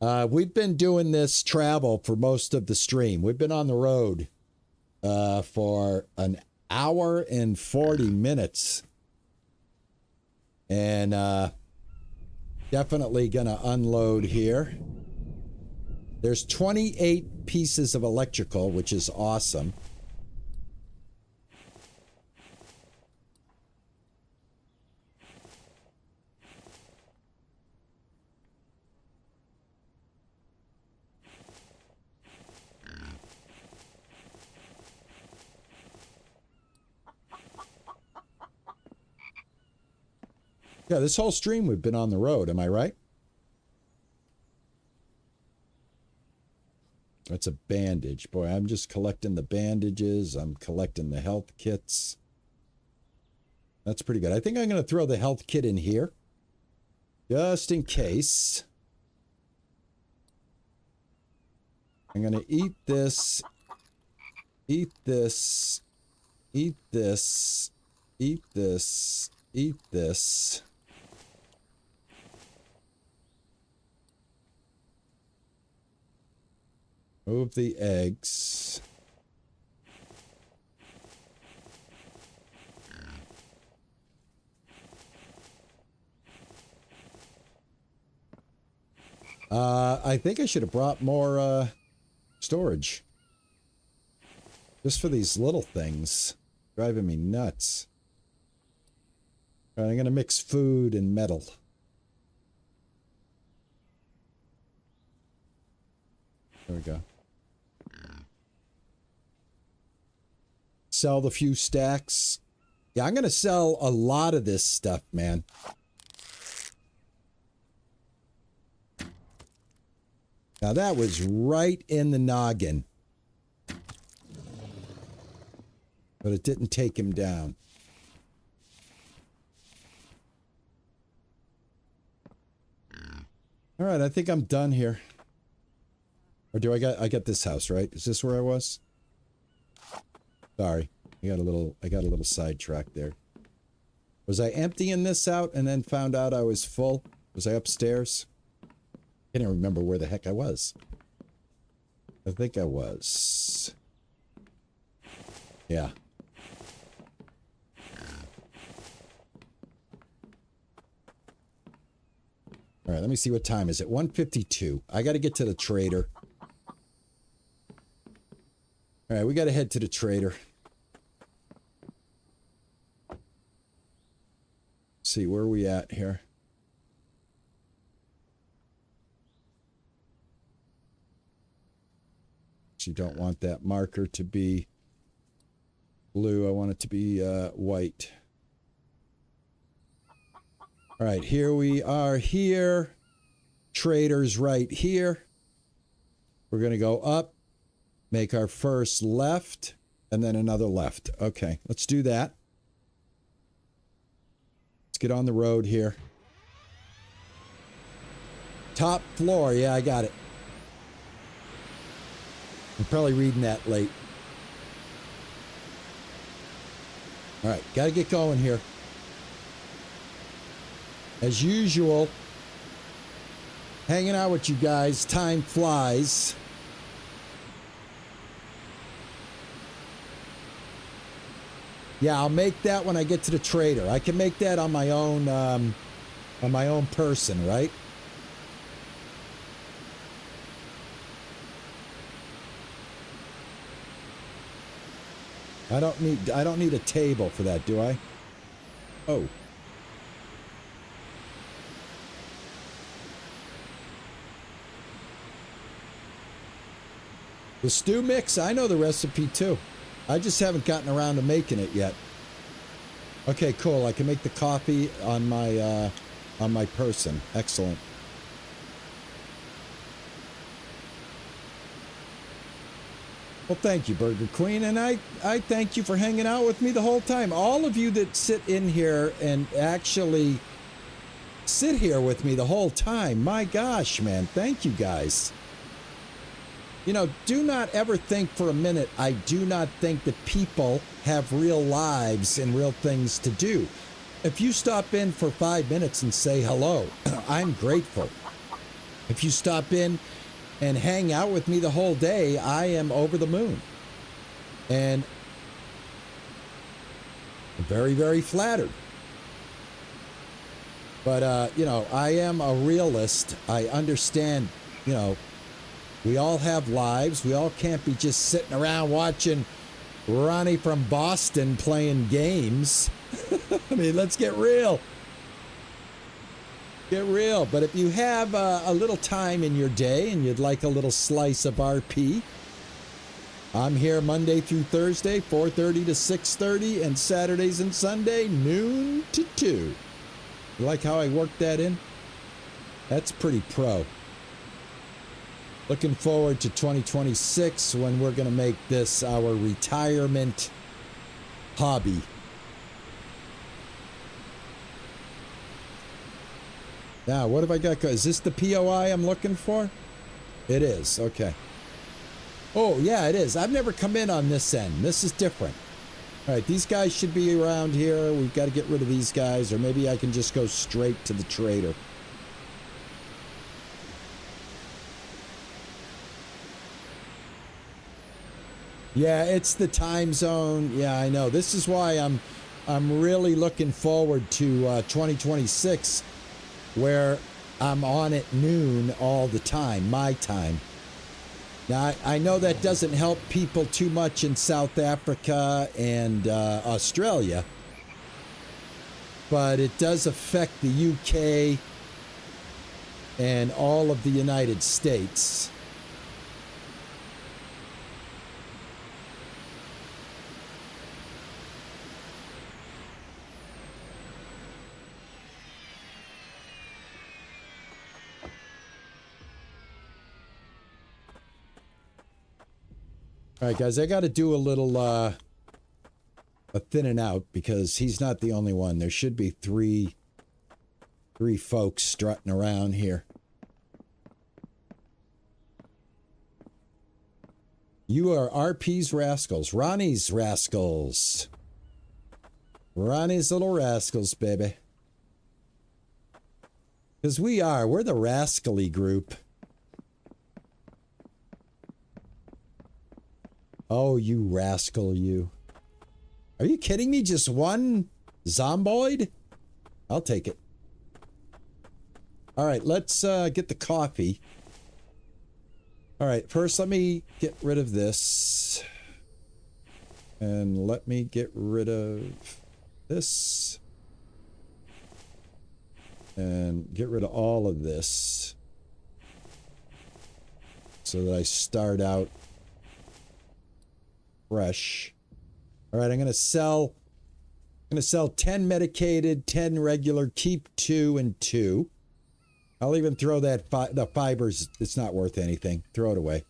We've been doing this travel for most of the stream. We've been on the road for an hour and 40 minutes. And definitely gonna unload here. There's 28 pieces of electrical, which is awesome. Yeah, this whole stream we've been on the road, am I right? That's a bandage. Boy, I'm just collecting the bandages. I'm collecting the health kits. That's pretty good. I think I'm going to throw the health kit in here. Just in case. I'm going to eat this. Eat this. Eat this. Eat this. eat this. Move the eggs. I think I should have brought more storage. Just for these little things. Driving me nuts. All right, I'm going to mix food and metal. There we go. Sell the few stacks. Yeah, I'm going to sell a lot of this stuff, man. Now that was right in the noggin. But it didn't take him down. All right, I think I'm done here. Or do I got this house, right? Is this where I was? Sorry. I got a little sidetracked there. Was I emptying this out and then found out I was full? Was I upstairs? I can't remember where the heck I was. I think I was. Yeah. All right, let me see what time is it. 1:52. I got to get to the trader. All right, we got to head to the trader. See, where are we at here? You don't want that marker to be blue. I want it to be white. All right, here we are here. Trader's right here. We're going to go up, make our first left, and then another left. Okay, let's do that. Let's get on the road here. Top floor. Yeah, I got it. I'm probably reading that late. All right, got to get going here. As usual, hanging out with you guys. Time flies. Yeah, I'll make that when I get to the trader. I can make that on my own person, right? I don't need a table for that, do I? Oh. The stew mix, I know the recipe too. I just haven't gotten around to making it yet. Okay, cool. I can make the coffee on my person. Excellent. Well, thank you, Burger Queen, and I thank you for hanging out with me the whole time. All of you that sit in here and actually sit here with me the whole time. My gosh, man. Thank you, guys. You know, do not ever think for a minute, I do not think that people have real lives and real things to do. If you stop in for 5 minutes and say hello, I'm grateful. If you stop in and hang out with me the whole day, I am over the moon. And I'm very, very flattered. But, you know, I am a realist. I understand, you know, we all have lives. We all can't be just sitting around watching Ronnie from Boston playing games. I mean, let's get real. Get real. But if you have a little time in your day and you'd like a little slice of RP, I'm here Monday through Thursday, 4:30 to 6:30, and Saturdays and Sunday, noon to 2. You like how I worked that in? That's pretty pro. Looking forward to 2026 when we're going to make this our retirement hobby. Now, what have I got? Is this the POI I'm looking for? It is. Okay. Oh, yeah, it is. I've never come in on this end. This is different. All right, these guys should be around here. We've got to get rid of these guys, or maybe I can just go straight to the trader. Yeah, it's the time zone. Yeah, I know. This is why I'm really looking forward to 2026, where I'm on at noon all the time, my time. Now, I know that doesn't help people too much in South Africa and Australia, but it does affect the UK and all of the United States. All right, guys, I got to do a little a thinning out because he's not the only one. There should be three folks strutting around here. You are RP's rascals, Ronnie's rascals. Ronnie's little rascals, baby. Because we're the rascally group. Oh, you rascal, you. Are you kidding me? Just one zomboid? I'll take it. All right, let's get the coffee. All right, first let me get rid of this. And let me get rid of this. And get rid of all of this. So that I start out fresh. All right, I'm going to sell 10 medicated, 10 regular, keep 2 and 2. I'll even throw that the fibers, it's not worth anything. Throw it away.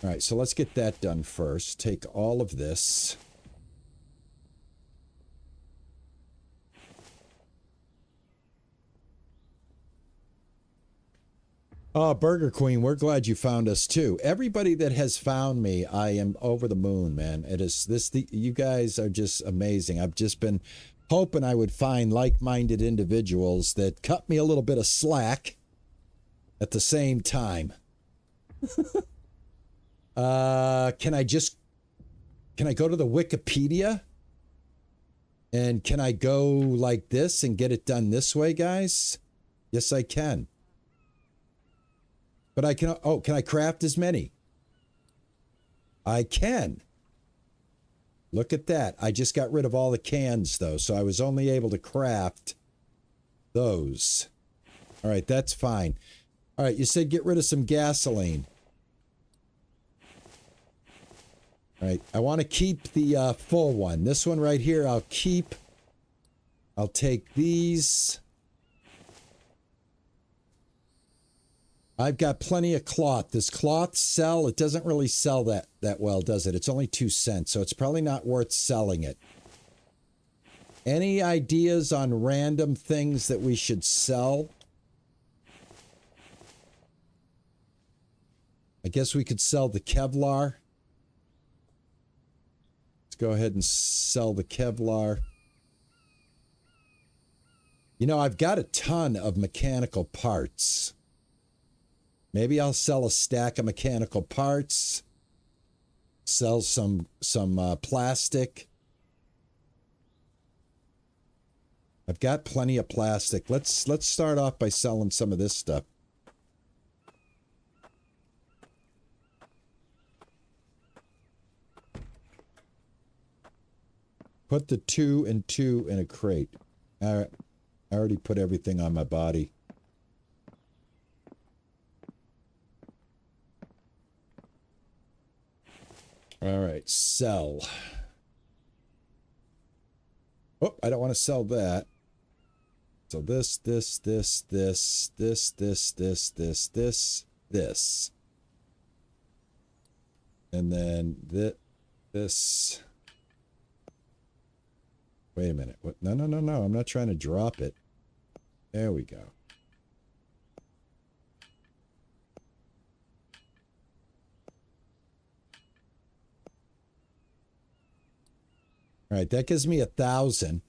All right, so let's get that done first. Take all of this. Oh, Burger Queen, we're glad you found us too. Everybody that has found me, I am over the moon, man. It is you guys are just amazing. I've just been hoping I would find like-minded individuals that cut me a little bit of slack at the same time. Can I go to the Wikipedia? And can I go like this and get it done this way, guys? Yes, I can. But I can, can I craft as many? I can. Look at that. I just got rid of all the cans, though, so I was only able to craft those. All right, that's fine. All right, you said get rid of some gasoline. All right, I want to keep the full one. This one right here, I'll keep. I'll take these. I've got plenty of cloth. Does cloth sell? It doesn't really sell that well, does it? It's only 2 cents, so it's probably not worth selling it. Any ideas on random things that we should sell? I guess we could sell the Kevlar. Let's go ahead and sell the Kevlar. You know, I've got a ton of mechanical parts. Maybe I'll sell a stack of mechanical parts. Sell some plastic. I've got plenty of plastic. Let's start off by selling some of this stuff. Put the 2 and 2 in a crate. All right. I already put everything on my body. All right, sell. Oh, I don't want to sell that. So this. And then this. Wait a minute. What? No. I'm not trying to drop it. There we go. All right, that gives me 1,000.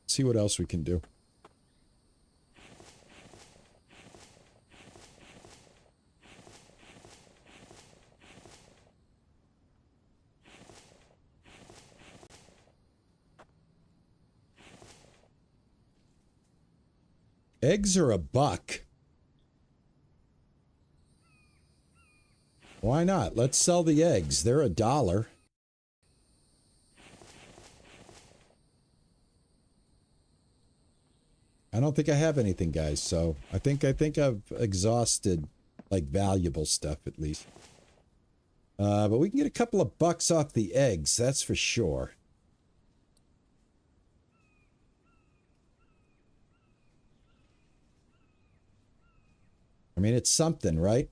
See what else we can do. Eggs are $1. Why not? Let's sell the eggs. They're $1. I don't think I have anything, guys, so I think I've exhausted, like, valuable stuff, at least. But we can get a couple of bucks off the eggs, that's for sure. I mean, it's something, right?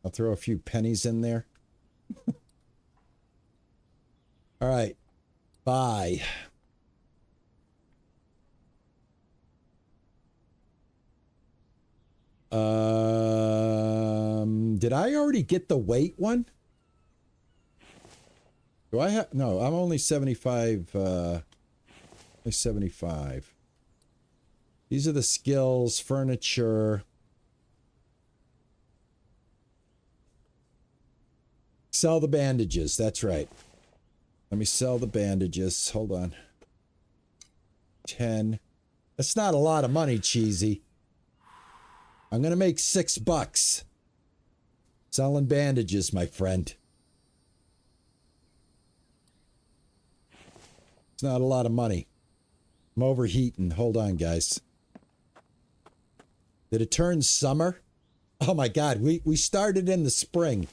I'll throw a few pennies in there. All right. Buy. Did I already get the weight one? Do I have... No, I'm only 75, only 75. These are the skills, furniture. Sell the bandages, that's right. Let me sell the bandages. Hold on. 10. That's not a lot of money, Cheesy. I'm going to make $6. Selling bandages, my friend. It's not a lot of money. I'm overheating. Hold on, guys. Did it turn summer? Oh my God, we started in the spring.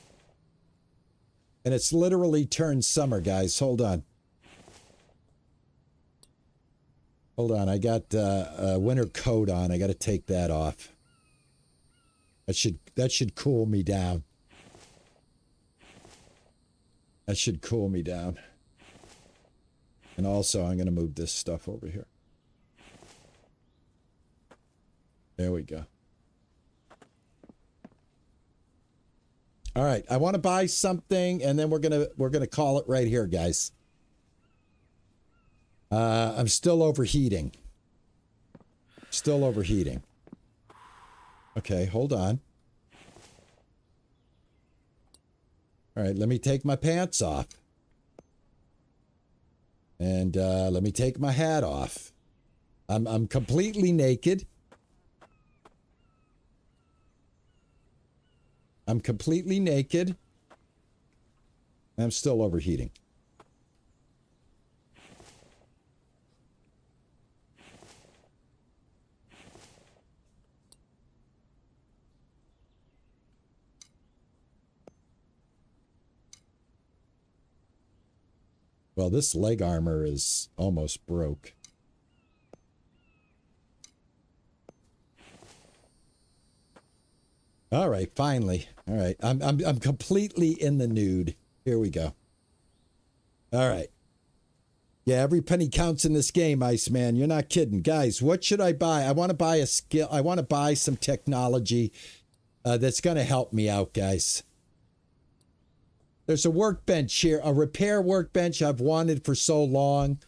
And it's literally turned summer, guys. Hold on. Hold on, I got a winter coat on. I got to take that off. That should cool me down. That should cool me down. And also, I'm going to move this stuff over here. There we go. All right, I want to buy something, and then we're gonna call it right here, guys. I'm still overheating. Still overheating. Okay, hold on. All right, let me take my pants off. And let me take my hat off. I'm completely naked. I'm completely naked. I'm still overheating. Well, this leg armor is almost broke. All right, finally. All right, I'm completely in the nude. Here we go. All right. Yeah, every penny counts in this game, Iceman. You're not kidding. Guys, what should I buy? I want to buy a skill. I want to buy some technology that's going to help me out, guys. There's a workbench here, a repair workbench I've wanted for so long.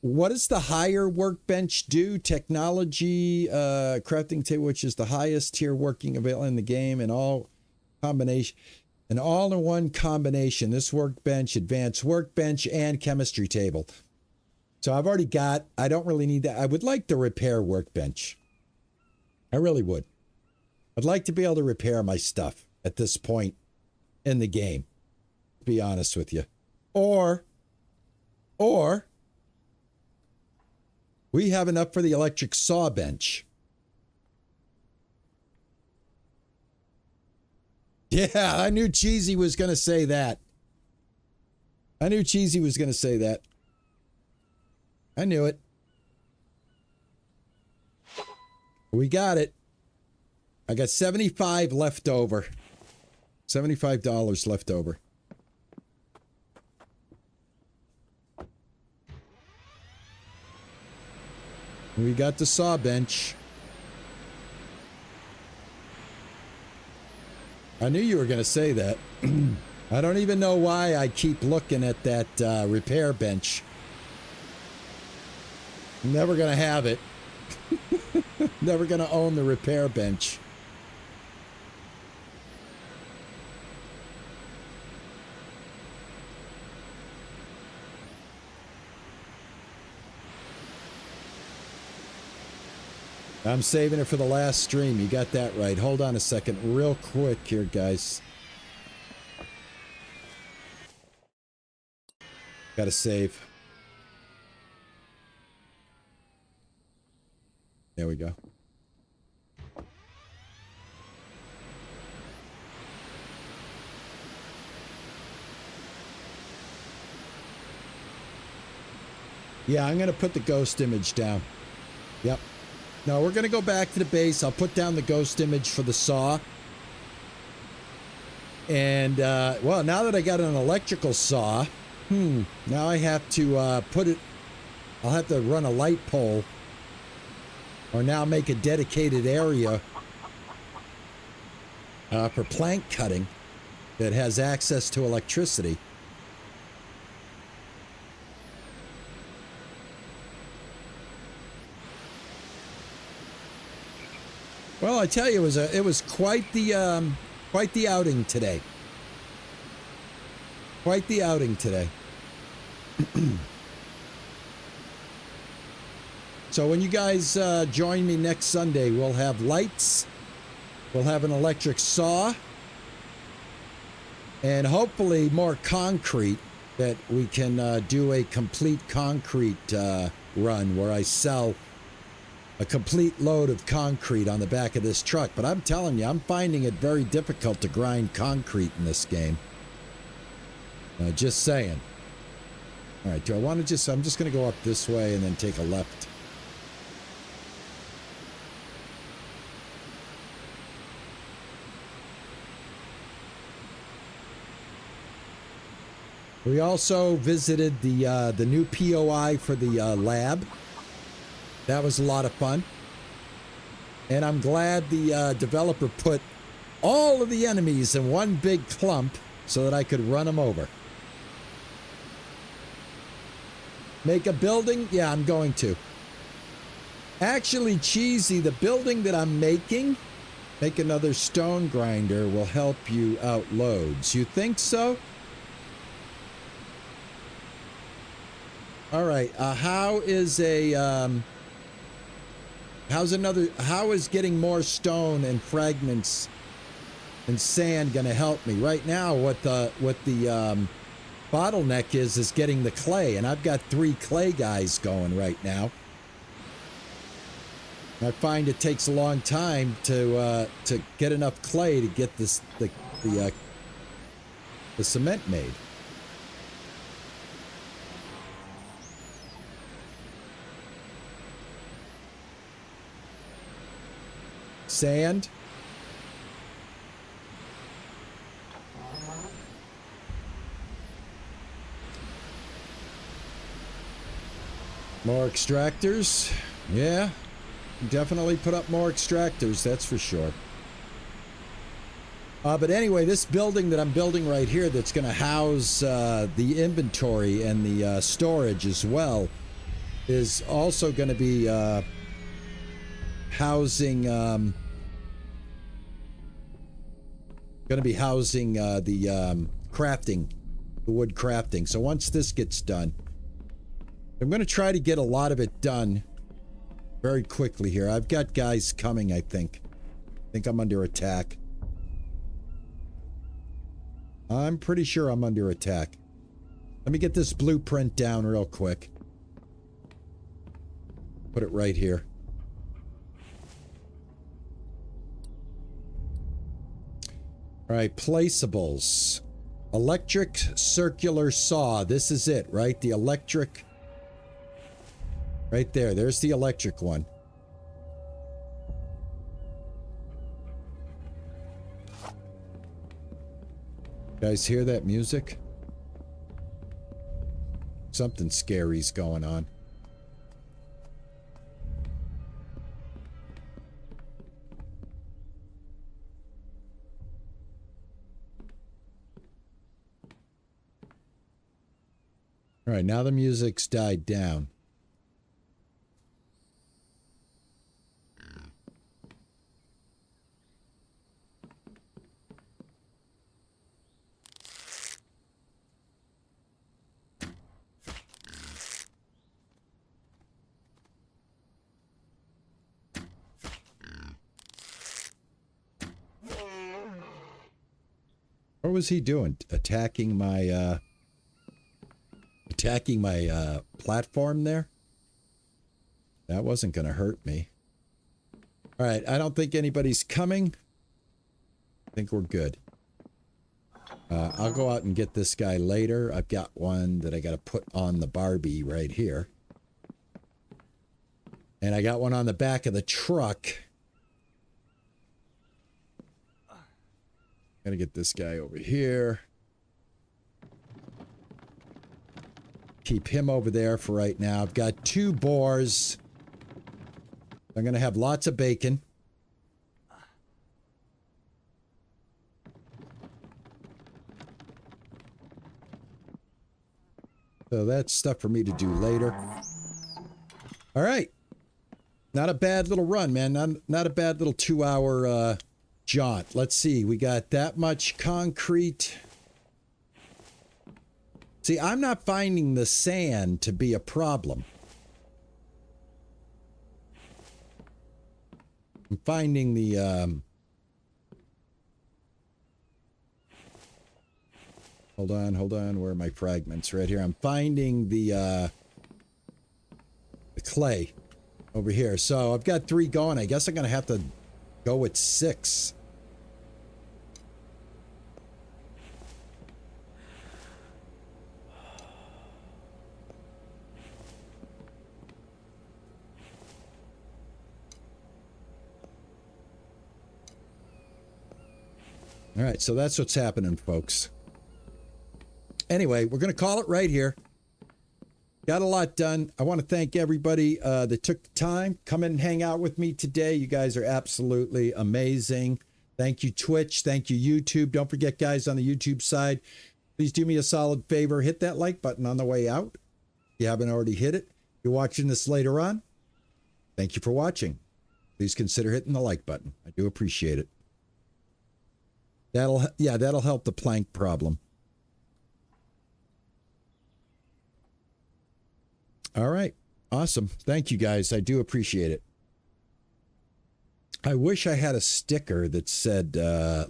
What does the higher workbench do? Technology, crafting table, which is the highest tier working available in the game, and all combination, an all-in-one combination. This workbench, advanced workbench, and chemistry table. So I've already got. I don't really need that. I would like the repair workbench. I really would. I'd like to be able to repair my stuff at this point in the game. To be honest with you, or. We have enough for the electric saw bench. Yeah, I knew Cheesy was going to say that. I knew Cheesy was going to say that. I knew it. We got it. I got 75 left over. $75 left over. We got the saw bench. I knew you were going to say that. I don't even know why I keep looking at that repair bench. Never going to have it. Never going to own the repair bench. I'm saving it for the last stream. You got that right. Hold on a second real quick here, guys. Gotta save. There we go. Yeah, I'm gonna put the ghost image down. Yep. No, we're going to go back to the base. I'll put down the ghost image for the saw. And, well, now that I got an electrical saw, now I have to put it, I'll have to run a light pole. Or now make a dedicated area for plank cutting that has access to electricity. Well, I tell you, it was quite the outing today. Quite the outing today. So when you guys join me next Sunday, we'll have lights, we'll have an electric saw, and hopefully more concrete, that we can do a complete concrete run where I sell a complete load of concrete on the back of this truck. But I'm telling you, I'm finding it very difficult to grind concrete in this game. Just saying. All right, do I want to I'm just going to go up this way and then take a left. We also visited the new POI for the lab. That was a lot of fun. And I'm glad the developer put all of the enemies in one big clump so that I could run them over. Make a building? Yeah, I'm going to. Actually, Cheesy, the building that I'm making, make another stone grinder, will help you out loads. You think so? All right. How is getting more stone and fragments and sand going to help me? Right now, what the bottleneck is getting the clay, and I've got 3 clay guys going right now. I find it takes a long time to get enough clay to get the cement made. Sand. More extractors. Yeah, definitely put up more extractors, that's for sure. But anyway, this building that I'm building right here that's going to house the inventory and the storage as well is also going to be housing the crafting, the wood crafting. So once this gets done, I'm going to try to get a lot of it done very quickly here. I've got guys coming, I think. I think I'm under attack. I'm pretty sure I'm under attack. Let me get this blueprint down real quick. Put it right here. All right, placeables. Electric circular saw. This is it, right? The electric. Right there. There's the electric one. Guys hear that music? Something scary's going on. All right, now the music's died down. What was he doing? Attacking my platform there? That wasn't going to hurt me. All right, I don't think anybody's coming. I think we're good. I'll go out and get this guy later. I've got one that I got to put on the Barbie right here. And I got one on the back of the truck. Gotta get this guy over here. Keep him over there for right now. I've got 2 boars. I'm gonna have lots of bacon. So that's stuff for me to do later. All right. Not a bad little run, man. Not a bad little 2-hour jaunt. Let's see. We got that much concrete. See, I'm not finding the sand to be a problem. I'm finding the hold on. Where are my fragments? Right here. I'm finding the clay over here. So I've got 3 going. I guess I'm going to have to go with 6. All right, so that's what's happening, folks. Anyway, we're going to call it right here. Got a lot done. I want to thank everybody that took the time, come in and hang out with me today. You guys are absolutely amazing. Thank you, Twitch. Thank you, YouTube. Don't forget, guys, on the YouTube side, please do me a solid favor. Hit that like button on the way out. If you haven't already hit it, if you're watching this later on, thank you for watching. Please consider hitting the like button. I do appreciate it. That'll help the plank problem. All right. Awesome. Thank you, guys. I do appreciate it. I wish I had a sticker that said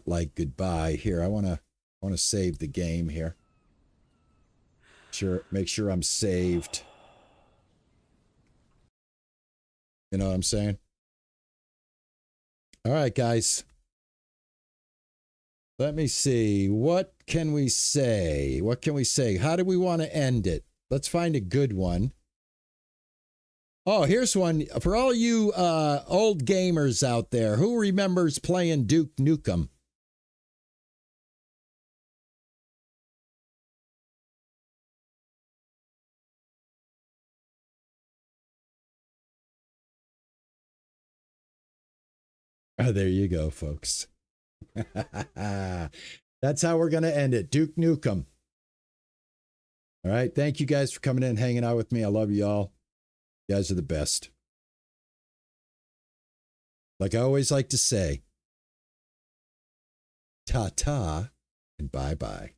like goodbye here. I want to save the game here. Make sure I'm saved. You know what I'm saying? All right, guys. Let me see. What can we say? What can we say? How do we want to end it? Let's find a good one. Oh, here's one. For all you old gamers out there, who remembers playing Duke Nukem? Oh, there you go, folks. That's how we're going to end it. Duke Nukem. All right. Thank you guys for coming in and hanging out with me. I love you all. You guys are the best. Like I always like to say, ta-ta and bye-bye.